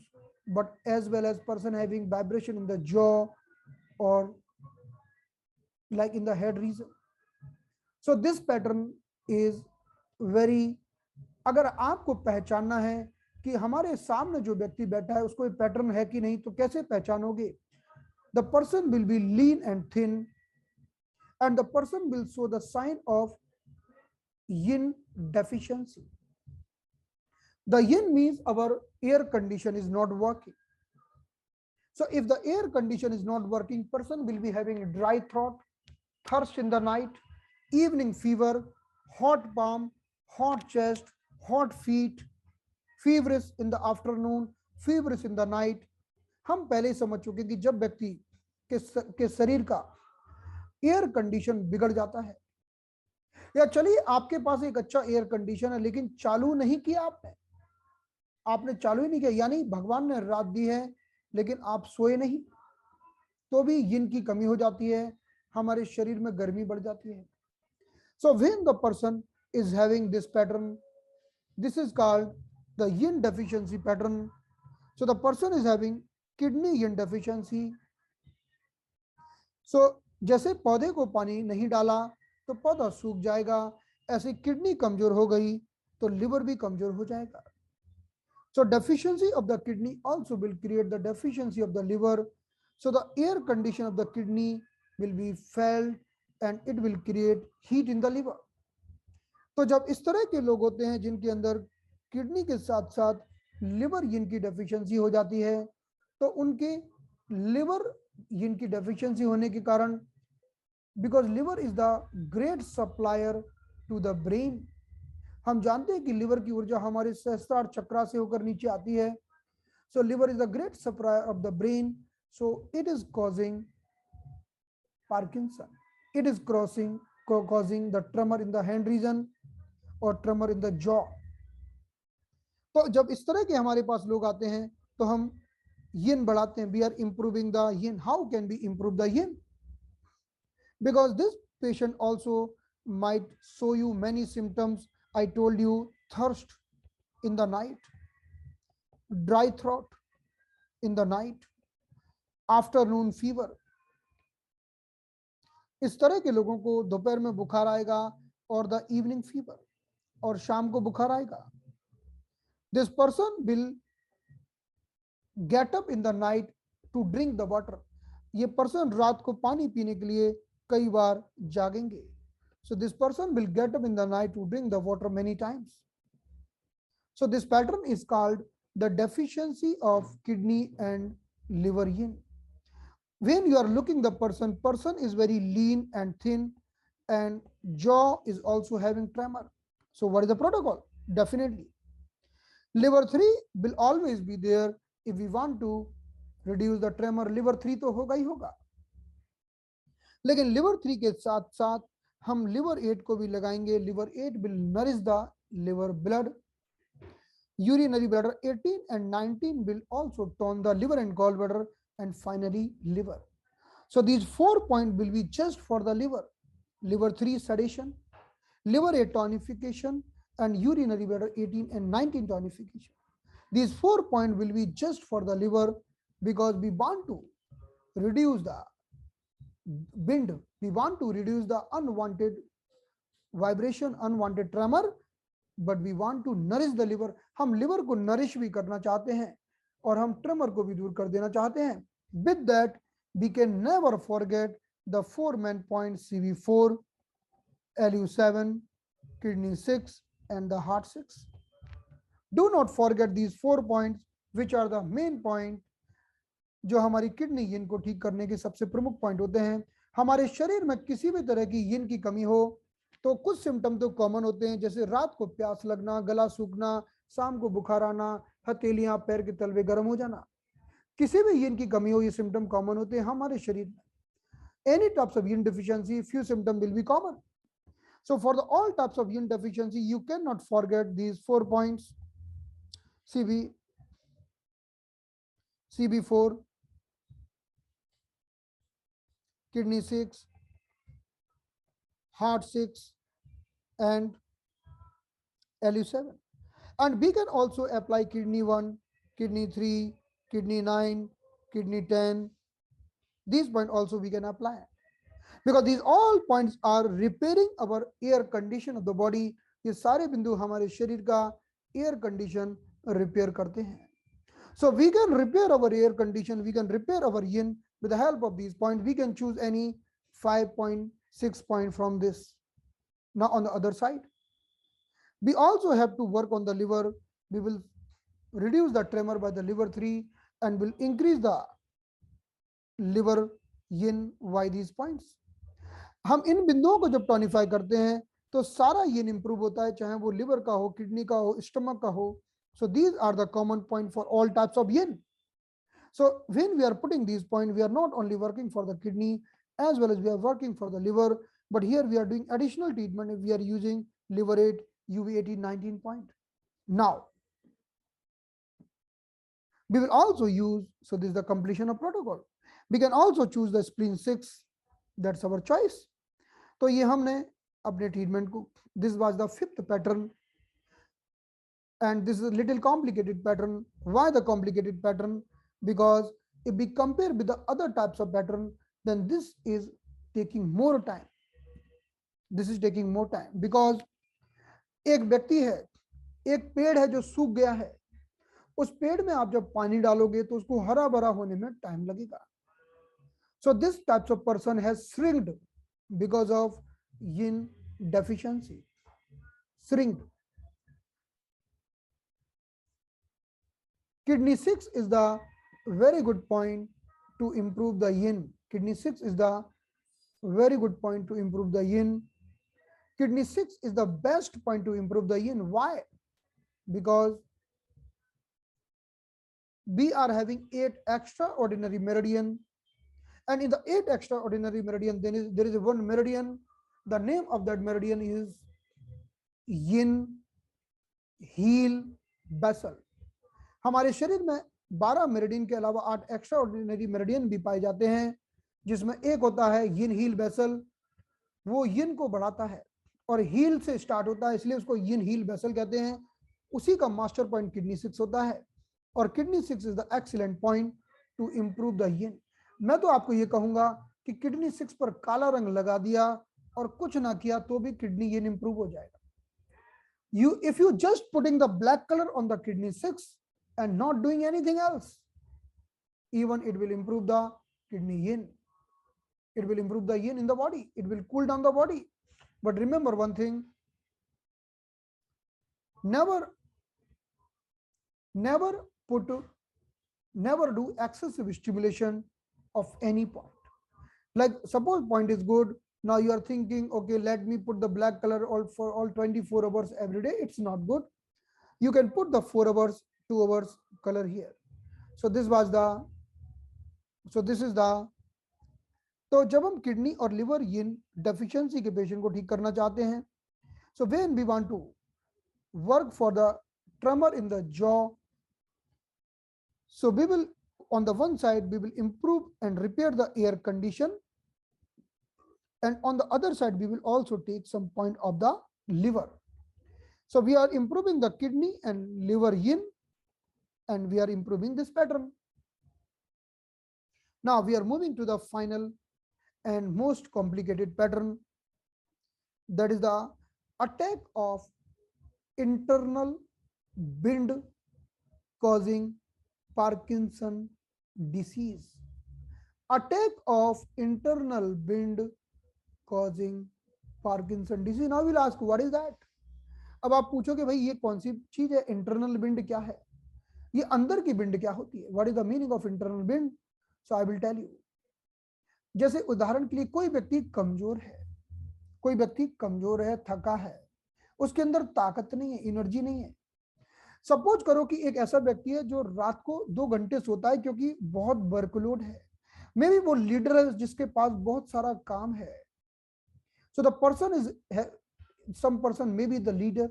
but as well as person having vibration in the jaw or like in the head region. So this pattern is very, अगर आपको पहचानना है कि हमारे सामने जो व्यक्ति बैठा है उसको पैटर्न है कि नहीं, तो कैसे पहचानोगे? The person will be lean and thin, and the person will show the sign of yin deficiency. The yin means our air condition is not working. So if the air condition is not working, person will be having a dry throat, thirst in the night, evening fever, hot palm, hot chest, hot feet, feverish in the afternoon, feverish in the night. हम पहले ही समझ चुके कि जब व्यक्ति के शरीर का एयर कंडीशन बिगड़ जाता है, या चलिए आपके पास एक अच्छा एयर कंडीशन है लेकिन चालू नहीं किया आपने चालू ही नहीं किया, यानी भगवान ने रात दी है लेकिन आप सोए नहीं, तो भी यिन की कमी हो जाती है, हमारे शरीर में गर्मी बढ़ जाती है. So when the person is having this pattern, this is called the yin deficiency pattern. So the person is having kidney yin deficiency. So जैसे पौधे को पानी नहीं डाला तो पौधा सूख जाएगा, ऐसे किडनी कमजोर हो गई तो लिवर भी कमजोर हो जाएगा. So deficiency of the kidney also will create the deficiency of the liver. So the air condition of the kidney will be felt and it will create heat in the liver. तो जब इस तरह के लोग होते हैं जिनके अंदर किडनी के साथ साथ लिवर यिन की डेफिशिएंसी हो जाती है, तो उनके लिवर यिन की डेफिशिएंसी होने के कारण, because liver is the great supplier to the brain, हम जानते हैं कि लिवर की ऊर्जा हमारे सहस्त्रार चक्रा से होकर नीचे आती है. So liver is the great supplier of the brain, so it is causing Parkinson, it is causing the tremor in the hand region or tremor in the jaw. तो जब इस तरह के हमारे पास लोग आते हैं तो हम yin बढ़ाते हैं. We are improving the yin. How can we improve the yin? Because this patient also might show you many symptoms. I told you thirst in the night, dry throat in the night, afternoon fever. इस तरह के लोगों को दोपहर में बुखार आएगा और द इवनिंग फीवर, और शाम को बुखार आएगा. This person will get up in the night to drink the water. ये पर्सन रात को पानी पीने के लिए कई बार जागेंगे. So this person will get up in the night to drink the water many times. So this pattern is called the deficiency of kidney and liver yin. When you are looking the person is very lean and thin, and jaw is also having tremor. So what is the protocol? Definitely liver 3 will always be there if we want to reduce the tremor. liver 3 तो होगा ही होगा, लेकिन liver 3 के साथ साथ हम liver 8 को भी लगाएंगे. liver 8 will nourish the liver blood. urinary bladder 18 and 19 will also tone the liver and gallbladder, and finally liver. So these 4 points will be just for the liver. liver 3 sedation, liver 8 tonification, and urinary bladder 18 and 19 tonification. These 4 points will be just for the liver, because we want to reduce the wind, we want to reduce the unwanted vibration, unwanted tremor, but we want to nourish the liver. हम liver को nourish भी करना चाहते हैं और हम tremor को भी दूर कर देना चाहते हैं. With that, we can never forget the 4 main points: CV4, LU7, kidney 6, and the heart 6. Do not forget these 4 points, which are the main point जो हमारी किडनी यिन को ठीक करने के सबसे प्रमुख पॉइंट होते हैं. हमारे शरीर में किसी भी तरह की यिन की कमी हो तो कुछ सिम्टम तो कॉमन होते हैं, जैसे रात को प्यास लगना, गला सूखना, शाम को बुखार आना, हथेलियां पैर के तलवे गर्म हो जाना. किसी भी यिन की कमी हो, ये सिम्टम कॉमन होते हैं हमारे शरीर में. Any types of yin deficiency, few symptoms will be common. So for the all types of yin deficiency, you cannot forget these 4 points: CB4, kidney 6, heart 6, and LU7. And we can also apply kidney 1, kidney 3, kidney 9, kidney 10. These points also we can apply, because these all points are repairing our air condition of the body. ये सारे बिंदु हमारे शरीर का air condition repair करते हैं. So we can repair our air condition, we can repair our yin with the help of these points. We can choose any 5.6 point from this. Now on the other side, we also have to work on the liver. We will reduce the tremor by the liver 3 and will increase the liver yin by these points. हम इन बिंदुओं को जब टॉनिफाई करते हैं तो सारा yin improve होता है, चाहे वो लिवर का हो, किडनी का हो, स्टमक का हो. So these are the common point for all types of yin. So when we are putting these points, we are not only working for the kidney as well as we are working for the liver, but here we are doing additional treatment if we are using liver 8, UV 18, 19 point. Now, we will also use, so this is the completion of protocol. We can also choose the spleen 6, that's our choice. तो ये हमने अपने treatment को, this was the 5th pattern, and this is a little complicated pattern. Why the complicated pattern? Because if we compare with the other types of pattern, then this is taking more time. This is taking more time because एक व्यक्ति है, एक पेड़ है जो सूख गया है, उस पेड़ में आप जब पानी डालोगे तो उसको हरा भरा होने में टाइम लगेगा. So this types of person has shrinked because of yin deficiency. Shrinked. Kidney 6 is the very good point to improve the yin. Kidney 6 is the very good point to improve the yin. Kidney 6 is the best point to improve the yin. Why? Because we are having 8 extraordinary meridian, and in the 8 extraordinary meridian there is one meridian. The name of that meridian is yin heel basal. हमारे शरीर में 12 meridian के अलावा 8 extra ordinary meridian भी पाए जाते हैं, जिसमें एक होता है यिन हील बेसल. वो यिन को बढ़ाता है और हील से स्टार्ट होता है, इसलिए उसको यिन हील बेसल कहते हैं. उसी का मास्टर पॉइंट किडनी 6 होता है, और kidney 6 is the excellent point to improve the yin. मैं तो आपको ये कहूंगा कि किडनी 6 पर काला रंग लगा दिया और कुछ ना किया तो भी किडनी यिन इंप्रूव हो जाएगा. If you just putting the black color on the kidney 6 and not doing anything else, even it will improve the kidney yin. It will improve the yin in the body. It will cool down the body. But remember one thing, never do excessive stimulation of any point. Like suppose point is good, now you are thinking, okay, let me put the black color for all 24 hours every day. It's not good. You can put the 4 hours, 2 hours color here. So this is the. तो जब हम kidney और liver यिन deficiency के patient को ठीक करना चाहते हैं, so when we want to work for the tremor in the jaw, so we will, on the one side we will improve and repair the air condition, and on the other side we will also take some point of the liver. So we are improving the kidney and liver yin, and we are improving this pattern. Now we are moving to the final and most complicated pattern, that is the attack of internal wind causing Parkinson disease. Attack of internal wind causing Parkinson disease. Now we'll ask, what is that? अब आप पूछोगे भाई ये कौन सी चीज है, internal wind क्या है, ये अंदर की विंड क्या होती है, what is the meaning of internal wind? So I will tell you. जैसे उदाहरण के लिए कोई व्यक्ति कमजोर है, थका है, उसके अंदर ताकत नहीं है, एनर्जी नहीं है. सपोज करो कि एक ऐसा व्यक्ति है जो रात को 2 घंटे सोता है क्योंकि बहुत वर्कलोड है, मे बी वो लीडर है जिसके पास बहुत सारा काम है. So the person is, some person may be the leader,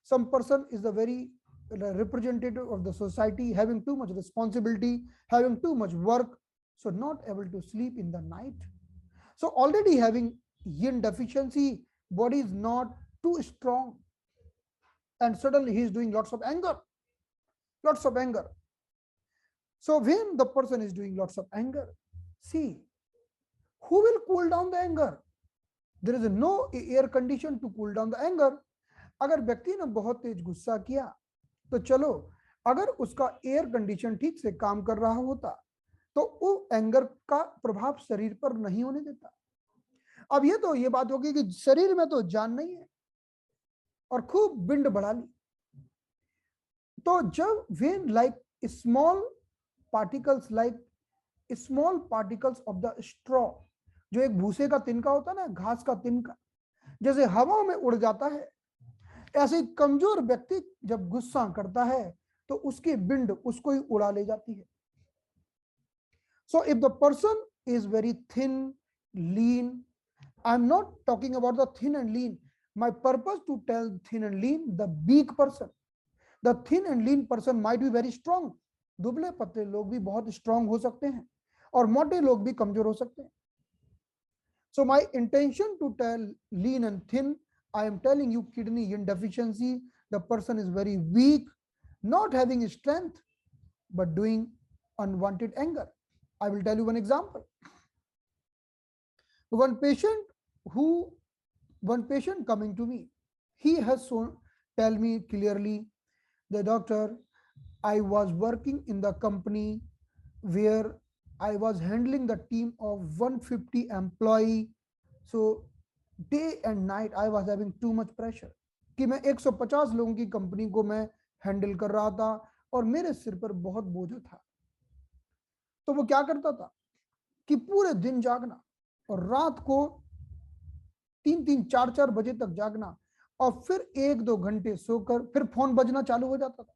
some person is the very representative of the society, having too much responsibility, having too much work, so not able to sleep in the night. So already having yin deficiency, body is not too strong, and suddenly he is doing lots of anger. So when the person is doing lots of anger, see, who will cool down the anger? There is no air condition to cool down the anger. अगर व्यक्ति ने बहुत तेज गुस्सा किया तो चलो, अगर उसका एयर कंडीशन ठीक से काम कर रहा होता तो वो एंगर का प्रभाव शरीर पर नहीं होने देता. अब ये बात होगी कि शरीर में तो जान नहीं है और खूब विंड बढ़ा ली. तो जब when like small particles of the straw, जो एक भूसे का तिनका होता है ना, घास का तिनका, जैसे हवा में उड़ जाता है, ऐसे ही कमजोर व्यक्ति जब गुस्सा करता है तो उसकी विंड उसको ही उड़ा ले जाती है. So if the person is very thin, lean, I'm not talking about the thin and lean. My purpose to tell thin and lean, the weak person. The thin and lean person might be very strong. दुबले पतले लोग भी बहुत strong हो सकते हैं और मोटे लोग भी कमजोर हो सकते हैं. So my intention to tell lean and thin, I am telling you kidney yin deficiency, the person is very weak, not having strength, but doing unwanted anger. I will tell you one example. One patient coming to me, he has tell me clearly, the doctor, I was working in the company where I was handling the team of 150 employee. So day and night I was having too much pressure कि मैं 150 लोगों की company को मैं handle कर रहा था और मेरे सिर पर बहुत बोझ था। तो वो क्या करता था कि पूरे दिन जागना और रात को 3-3 4-4 बजे तक जागना और फिर 1-2 घंटे सोकर फिर फोन बजना चालू हो जाता था।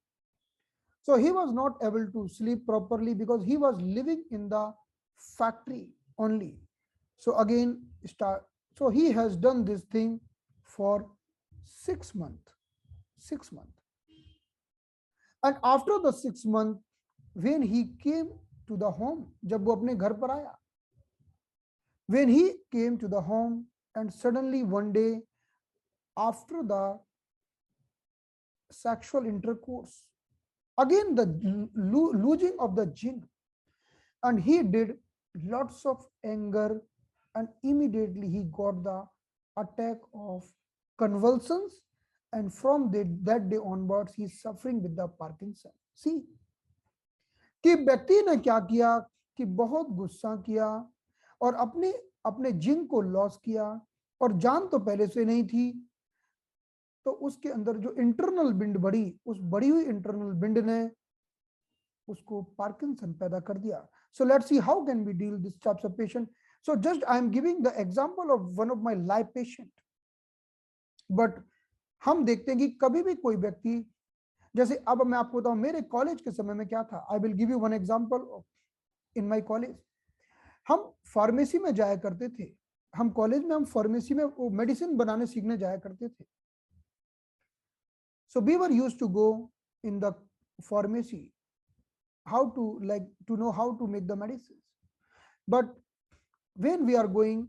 So he was not able to sleep properly because he was living in the factory only. So again, start. So he has done this thing for 6 months. 6 months. And after the 6 months, when he came to the home, जब वो अपने घर पर आया, when he came to the home, and suddenly one day after the sexual intercourse, again the losing of the jinn, and he did lots of anger, and immediately he got the attack of convulsions, and from that day onwards he is suffering with the Parkinson. See, कि व्यक्ति ने क्या किया कि बहुत गुस्सा किया और अपने अपने जिन को लॉस किया और जान तो पहले से नहीं थी, तो उसके अंदर जो इंटरनल बिंड बढ़ी, उस बढ़ी हुई इंटरनल बिंड ने उसको पार्किंसन पैदा कर दिया। So let's see how can we deal this types of patient. So just I am giving the example of one of my live patient, but हम देखते हैं कि कभी भी कोई व्यक्ति, जैसे अब मैं आपको बताऊं मेरे कॉलेज के समय में क्या था। I will give you one example in my college. हम फार्मेसी में जाया करते थे, हम कॉलेज में हम फार्मेसी में वो मेडिसिन बनाने सीखने जाया करते थे। So we were used to go in the pharmacy how to know how to make the medicines. But when we are going,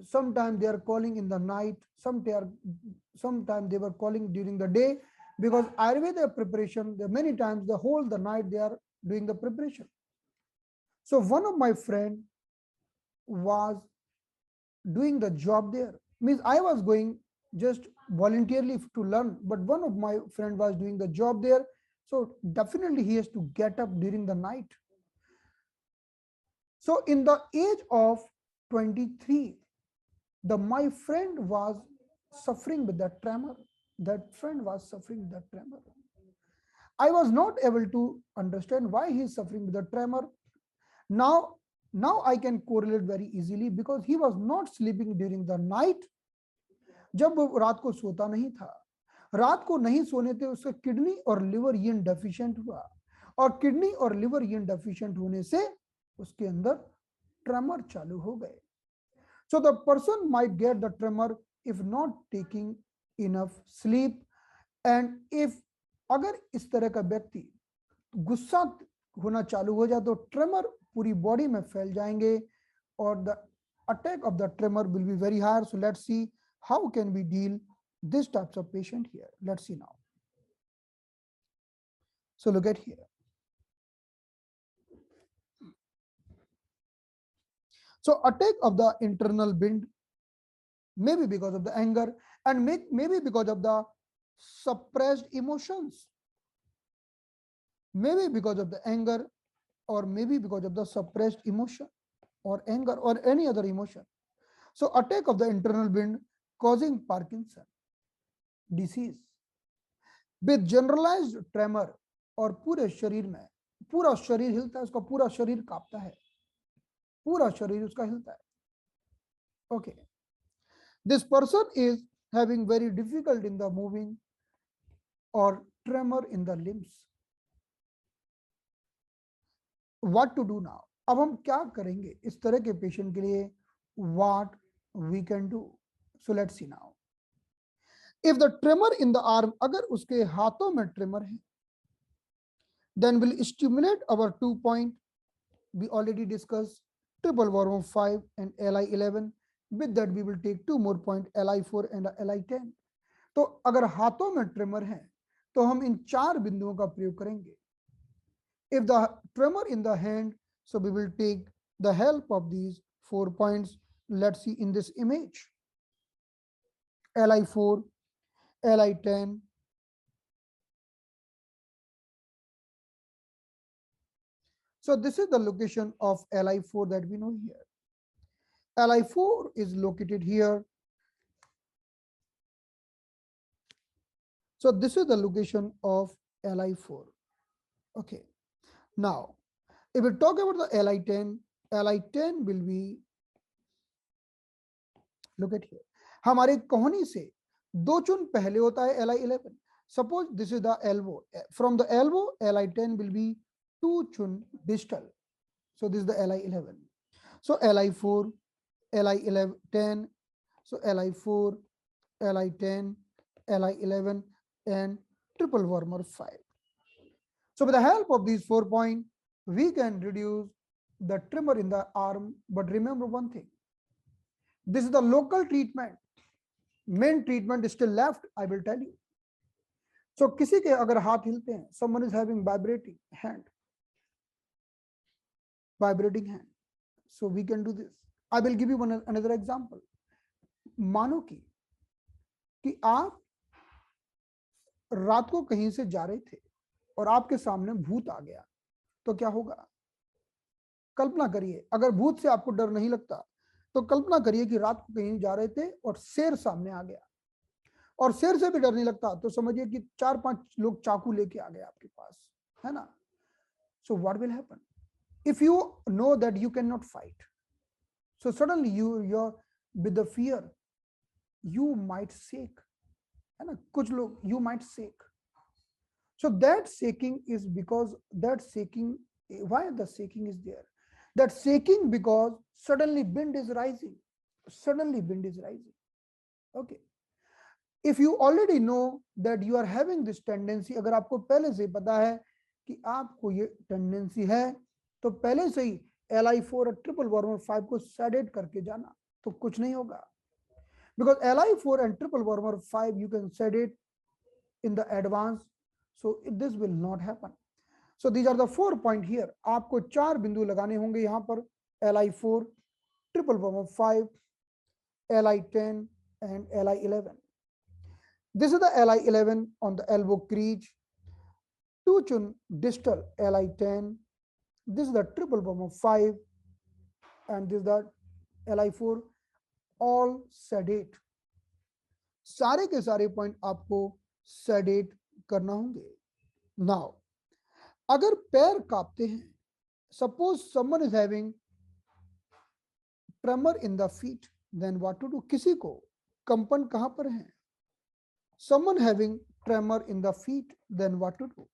sometimes they are calling in the night, sometimes they were calling during the day, because Ayurveda preparation, many times the whole the night they are doing the preparation. So one of my friend was doing the job there. Means I was going just voluntarily to learn, but one of my friend was doing the job there. So definitely he has to get up during the night. So in the age of 23, my friend was suffering with that tremor. That friend was suffering with that tremor. I was not able to understand why he is suffering with the tremor. Now I can correlate very easily because he was not sleeping during the night. जब वो रात को सोता नहीं था, रात को नहीं सोने से उसका किडनी और लिवर यीन डेफिशिएंट हुआ, और किडनी और लिवर यीन डेफिशिएंट होने से उसके अंदर ट्रेमर चालू हो गए. So the person might get the tremor if not taking enough sleep, and if अगर इस तरह का व्यक्ति गुस्सा होना चालू हो जाए तो ट्रेमर पूरी बॉडी में फैल जाएंगे और the attack of the tremor will be very high. So let's see how can we deal this types of patient here. Let's see now. So look at here. So attack of the internal bind, maybe because of the anger, and maybe because of the suppressed emotions, maybe because of the anger, or maybe because of the suppressed emotion or anger or any other emotion. So attack of the internal bind causing Parkinson disease with generalized tremor, और पूरे शरीर में पूरा शरीर हिलता है, उसका पूरा शरीर कांपता है, पूरा शरीर उसका हिलता है. Okay, this person is having very difficult in the moving or tremor in the limbs. What to do now? अब हम क्या करेंगे इस तरह के पेशेंट के लिए? What we can do? So let's see now. If the tremor in the arm, अगर उसके हाथों में ट्रेमर है, then will stimulate our 2-point. We already discussed triple Warm 5 and Li11. With that we will take 2 more point, Li4 and Li10. तो अगर हाथों में tremor है तो हम इन 4 बिंदुओं का प्रयोग करेंगे. If the tremor in the hand, so we will take the help of these 4 points. Let's see in this image. Li4, Li10, So this is the location of Li4 that we know here. Li4 is located here. So this is the location of Li4. Okay. Now, if we talk about the Li10, Li10 will be, look at here. हमारे कोहनी से 2 चुन पहले होता है Li11. Suppose this is the elbow. From the elbow, Li10 will be 2 chun distal. So this is the Li11. So Li4, Li11, so Li4, Li10, Li11, and triple warmer 5. So with the help of these 4 points, we can reduce the tremor in the arm. But remember one thing, this is the local treatment. Main treatment is still left, I will tell you. So किसी के अगर हाथ हिलते हैं, someone is having vibrating hand. So we can do this. I will give you another example. मानो कि आप रात को कहीं से जा रहे थे और आपके सामने भूत आ गया, तो क्या होगा? कल्पना करिए, अगर भूत से आपको डर नहीं लगता तो कल्पना करिए कि रात को कहीं जा रहे थे और शेर सामने आ गया, और शेर से भी डर नहीं लगता तो समझिए कि 4-5 लोग चाकू लेके आ गए आपके पास, है ना? So what will happen if you know that you cannot fight? So suddenly you're with the fear, you might shake, है ना? कुछ लोग you might shake. So that shaking is because that shaking, why the shaking is there? That shaking because suddenly wind is rising. Okay. If you already know that you are having this tendency, अगर आपको पहले से पता है कि आपको ये tendency है, तो पहले से ही Li4 और ट्रिपल वार्मर 5 को सेडेट करके जाना, तो कुछ नहीं होगा. Because Li4 and triple warmer 5 you can sedate in the advance, so this will not happen. So these are the 4 points here. आपको 4 बिंदु लगाने होंगे यहाँ पर, Li4, triple warmer 5, Li10 and Li11. This is the Li11 on the elbow crease, 2 chun distal Li10. This is the triple warmer 5, and this is the Li4. All sedate. सारे के सारे point आपको सेडेट करना होंगे. Now अगर पैर कांपते हैं, suppose someone is having tremor in the feet, then what to do? किसी को कंपन कहां पर है? Someone having tremor in the feet, then what to do?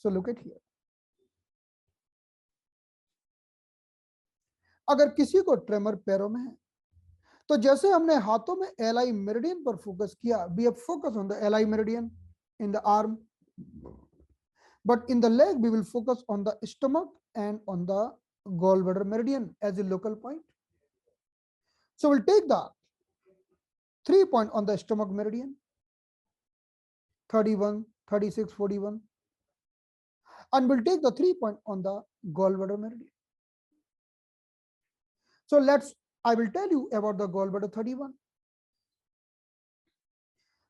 So look at here. अगर किसी को ट्रेमर पैरों में है, तो जैसे हमने हाथों में एलाई मेरिडियन पर फोकस किया, we have focus on the L I meridian in the arm, but in the leg we will focus on the stomach and on the gallbladder meridian as a local point. So we'll take the 3 point on the stomach meridian, 31, 36, 41, and we'll take the 3 point on the gallbladder meridian. So I will tell you about the gallbladder 31.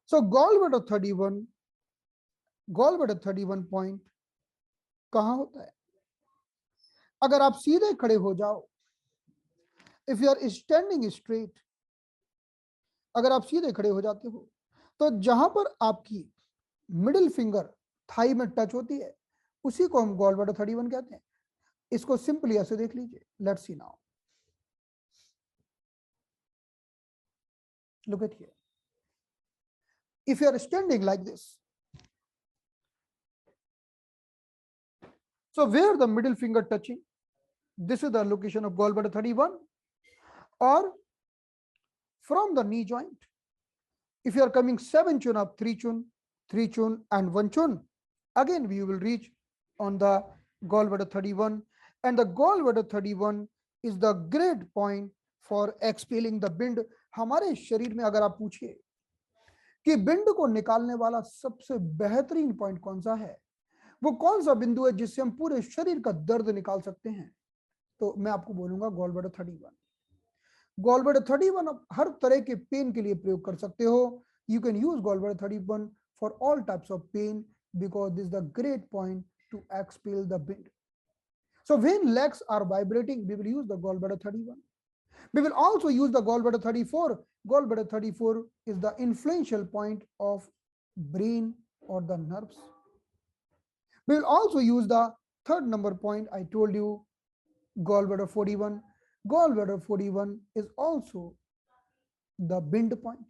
So gallbladder 31 point कहां होता है? अगर आप सीधे खड़े हो जाओ, if you are standing straight, अगर आप सीधे खड़े हो जाते हो, तो जहां पर आपकी मिडिल फिंगर थाई में टच होती है, उसी को हम गॉलब्लैडर 31 कहते हैं. इसको सिंपली ऐसे देख लीजिए. Let's see now. Look at here. If you are standing like this, so where the middle finger touching, this is the location of gallbladder 31, or from the knee joint. If you are coming 7 chun up, 3 chun, 3 chun and 1 chun, again we will reach on the gallbladder 31, and the gallbladder 31 is the great point for expelling the wind. हमारे शरीर में अगर आप पूछिए कि wind को निकालने वाला सबसे बेहतरीन पॉइंट कौन सा है, वो कौन सा बिंदु है जिससे हम पूरे शरीर का दर्द निकाल सकते हैं, तो मैं आपको बोलूंगा गॉलब्लैडर 31. गॉलब्लैडर 31 आप हर तरह के पेन के लिए प्रयोग कर सकते हो. You can use gallbladder 31 for all types of pain because this is the great point two expel the wind. So when legs are vibrating, we will use the gallbladder 31. We will also use the gallbladder 34. Gallbladder 34 is the influential point of brain or the nerves. We will also use the third number point I told you, gallbladder 41. Gallbladder 41 is also the bind point.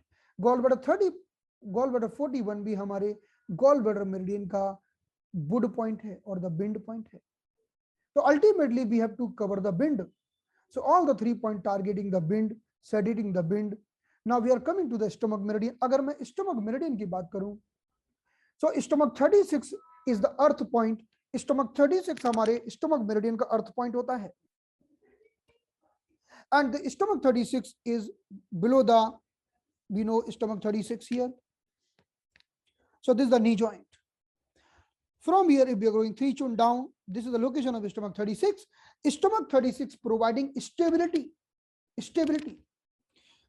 Gallbladder 30, gallbladder 41 भी हमारे gallbladder meridian का wood point है और the bind point है. So ultimately we have to cover the bind. So all the 3 point targeting the bind, sedating the bind. Now we are coming to the stomach meridian. अगर मैं stomach meridian की बात करूं, so stomach 36 is the earth point. Stomach 36 हमारे stomach meridian का earth point होता है. And the stomach 36 is below the, we know stomach 36 here. So this is the knee joint. From here, if we are going 3 chun down, this is the location of stomach 36. Stomach 36 providing stability.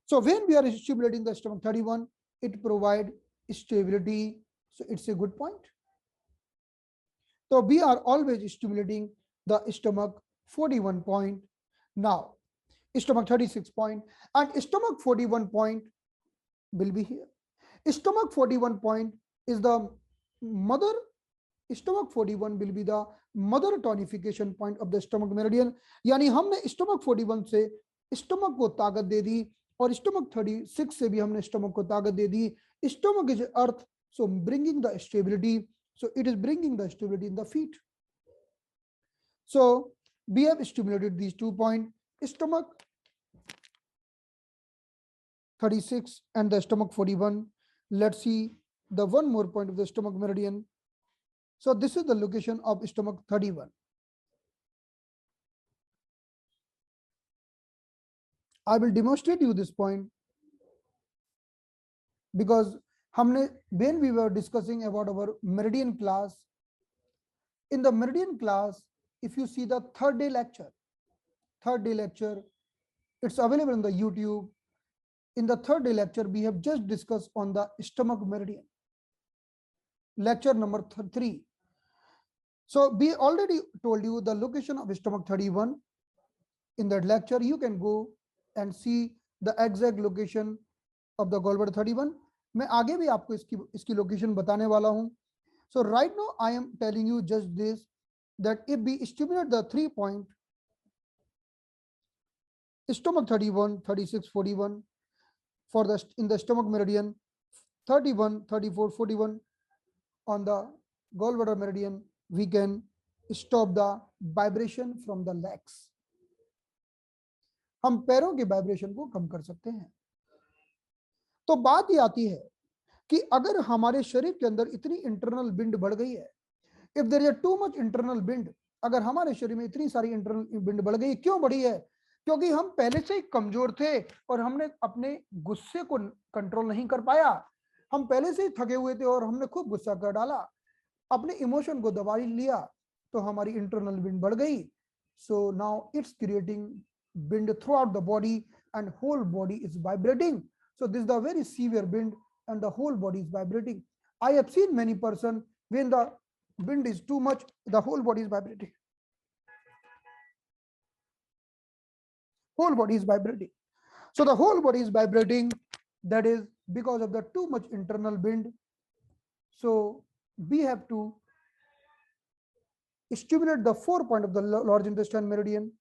So when we are stimulating the stomach 31, it provides stability. So it's a good point. So we are always stimulating the stomach 41 point. Now, stomach 36 point and stomach 41 point will be here. Stomach 41 point is the mother. Stomach 41 will be the mother tonification point of the stomach meridian. यानी हमने stomach 41 से stomach को ताकत दे दी और stomach 36 से भी हमने stomach को ताकत दे दी. Stomach is earth, so bringing the stability. So it is bringing the stability in the feet. So we have stimulated these 2 points, stomach 36 and the stomach 41. Let's see the one more point of the stomach meridian. So this is the location of stomach 31. I will demonstrate you this point because when we were discussing about our meridian class, in the meridian class, if you see the third day lecture, it's available on the YouTube. In the third day lecture, we have just discussed on the stomach meridian, lecture number 3. So we already told you the location of stomach 31. In that lecture, you can go and see the exact location of the gallbladder 31. मैं आगे भी आपको इसकी location बताने वाला हूं. So right now I am telling you just this, that if we stimulate the 3 point, stomach 31, 36, 41 for the in the stomach meridian, 31, 34, 41 on the gallbladder meridian, we can stop the vibration from the legs. हम पैरों के vibration को कम कर सकते हैं. तो बात ये आती है कि अगर हमारे शरीर के अंदर इतनी इंटरनल बिंड बढ़ गई है, if there is too much internal wind, अगर हमारे शरीर में इतनी सारी इंटरनल बिंड बढ़ गई, क्यों बढ़ी है? क्योंकि हम पहले से ही कमजोर थे और हमने अपने गुस्से को कंट्रोल नहीं कर पाया. हम पहले से ही थके हुए थे और हमने खूब गुस्सा कर डाला, अपने इमोशन को दबा लिया, तो हमारी इंटरनल बिंड बढ़ गई. So now it's creating bind throughout the body and whole body is vibrating. So this is the very severe bind and the whole body is vibrating. I have seen many person when the bind is too much, the whole body is vibrating. Whole body is vibrating. So the whole body is vibrating. That is because of the too much internal bind. So we have to stimulate the 4 point of the large intestine meridian,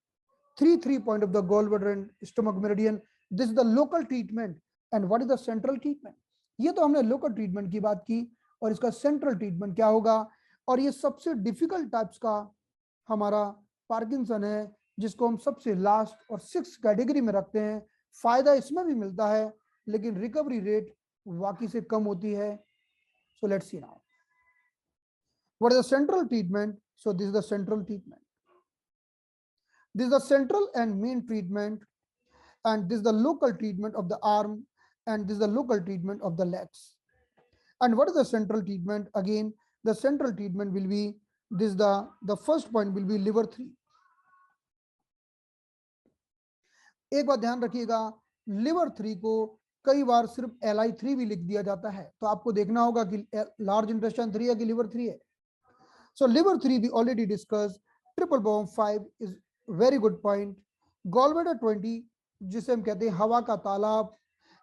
3 point of the gallbladder and stomach meridian. This is the local treatment. And what is the central treatment? ये तो हमने local treatment की बात की, और इसका central treatment क्या होगा? और ये सबसे difficult types का हमारा पार्किंसन है, जिसको हम सबसे लास्ट और 6th कैटेगरी में रखते हैं. फायदा इसमें भी मिलता है, लेकिन रिकवरी रेट बाकी से कम होती है. So let's see now. What is the central treatment? So this is the central treatment. This is the central and main treatment, and this is the local treatment of the arm, and this is the local treatment of the legs. And what is the central treatment? Again, the central treatment will be this. The first point will be liver 3. एक बात ध्यान रखिएगा, liver 3 को कई बार सिर्फ Li3 भी लिख दिया जाता है, तो आपको देखना होगा कि लार्ज इंटेस्टाइन 3 है कि लिवर 3 है. So liver 3 we already discussed. Triple bomb 5 is very good point. Gallbladder 20 जिसे हम कहते हैं हवा का तालाब।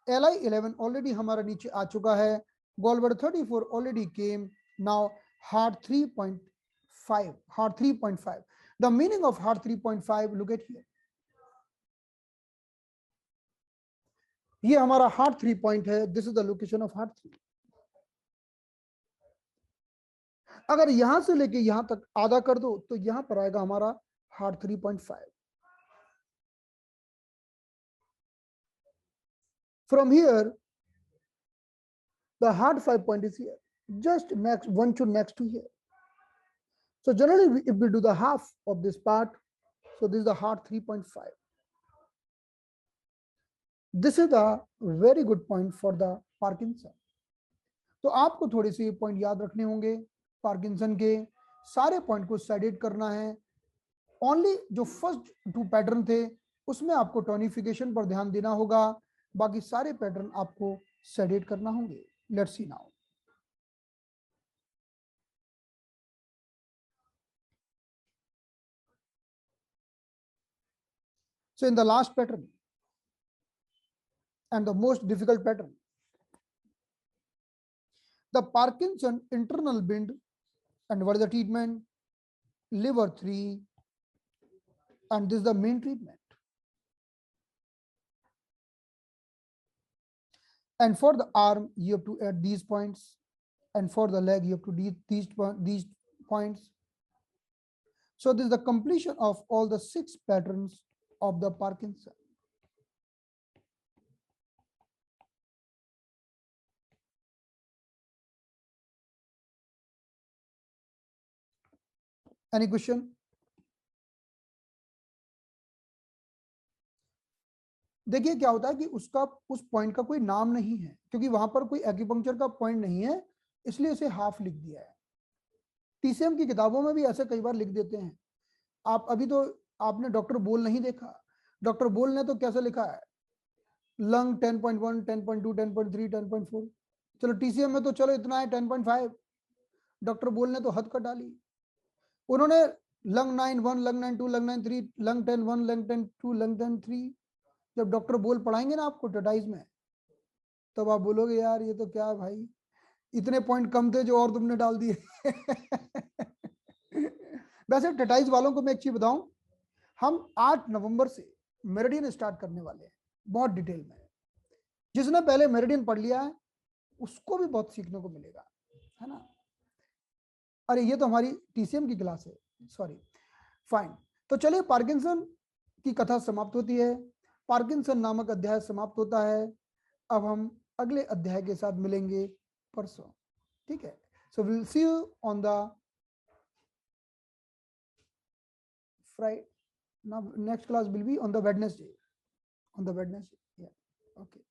Li11 ऑलरेडी हमारा नीचे आ चुका है। Gallbladder 34 already came. Now heart 3.5, heart 3.5। The meaning of heart 3.5, look at here. ये हमारा हार्ट 3 पॉइंट है। This is the location of heart 3। अगर यहां से लेके यहां तक आधा कर दो तो यहां पर आएगा हमारा heart 3.5। From here, the hard 5 point is here, just next, one should next to here. So generally, if we do the half of this part, so this is the hard 3.5. This is the very good point for the Parkinson. तो आपको थोड़े से point याद रखने होंगे Parkinson के। सारे point को सेडेट करना है। ओनली जो फर्स्ट 2 पैटर्न थे उसमें आपको टोनिफिकेशन पर ध्यान देना होगा, बाकी सारे पैटर्न आपको सेडेट करना होंगे। Let's see now. So in the last pattern and the most difficult pattern, the Parkinson internal bind, and what is the treatment? Liver 3, and this is the main treatment. And for the arm, you have to add these points, and for the leg, you have to do these points. So this is the completion of all the 6 patterns of the Parkinson. Any question? देखिए क्या होता है कि उसका उस point का कोई नाम नहीं है, क्योंकि वहां पर कोई एक्यूपंक्चर का पॉइंट नहीं है, इसलिए उसे हाफ लिख दिया है। टीसीएम की किताबों में भी ऐसे कई बार लिख देते हैं। आप अभी तो आपने डॉक्टर बोल नहीं देखा। डॉक्टर बोल ने तो कैसे लिखा है, लंग 10.1, 10.2, 10.3, 10.4। चलो टीसीएम में तो चलो इतना है 10.5। डॉक्टर बोल ने तो हद कर डाली। उन्होंने lung 9.1, lung 9.2, lung 9.3, lung 10.1, lung 10.2, lung 10.3। जब डॉक्टर बोल पढ़ाएंगे ना आपको टेटाइज में, तब आप बोलोगे यार ये तो क्या भाई, इतने पॉइंट कम थे जो और तुमने डाल दिए। वैसे टेटाइज वालों को मैं एक चीज बताऊं, हम 8 नवंबर से मेरिडियन स्टार्ट करने वाले हैं बहुत डिटेल में। जिसने पहले मेरिडियन पढ़ लिया है उसको भी बहुत सीखने को मिलेगा, है ना। अरे ये तो हमारी टीसीएम की क्लास है, सॉरी, फाइन। तो चलिए पार्किंसन की कथा समाप्त होती है। पार्किंसन नामक अध्याय समाप्त होता है। अब हम अगले अध्याय के साथ मिलेंगे परसों, ठीक है। So will see you on the Friday. Now next class will be on the Wednesday. On the Wednesday, yeah. Okay.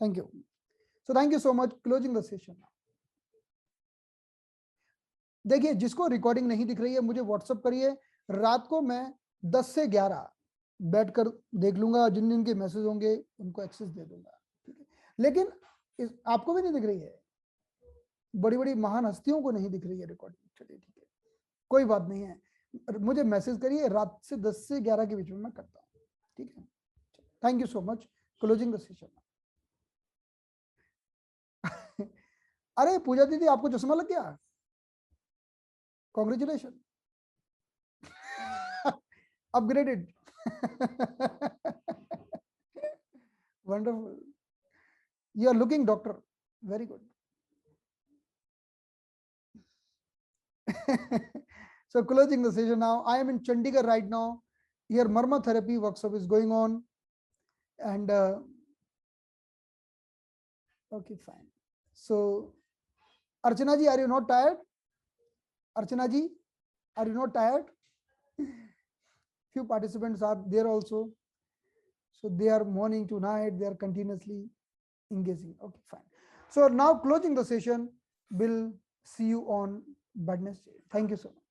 Thank you. So thank you so much. Closing the session now. देखिए जिसको recording नहीं दिख रही है मुझे WhatsApp करिए। रात को मैं 10 से 11 बैठकर देख लूंगा। जिन जिन के मैसेज होंगे उनको एक्सेस दे दूंगा, ठीक है। लेकिन आपको भी नहीं दिख रही है, बड़ी बड़ी महान हस्तियों को नहीं दिख रही है रिकॉर्डिंग। चलिए ठीक है, कोई बात नहीं है। मुझे मैसेज करिए, रात से 10 से 11 के बीच में मैं करता हूँ, ठीक है। Thank you so much. Closing the session. अरे पूजा दीदी आपको चश्मा लग गया, congratulation, upgraded. Wonderful, you are looking doctor, very good. So closing the session now. I am in Chandigarh right now. Here Marma therapy workshop is going on, and okay, fine. So Archana ji, are you not tired? Archana ji, are you not tired? Few participants are there also. So they are morning to night, they are continuously engaging. Okay, fine. So now closing the session, we'll see you on Wednesday. Thank you so much.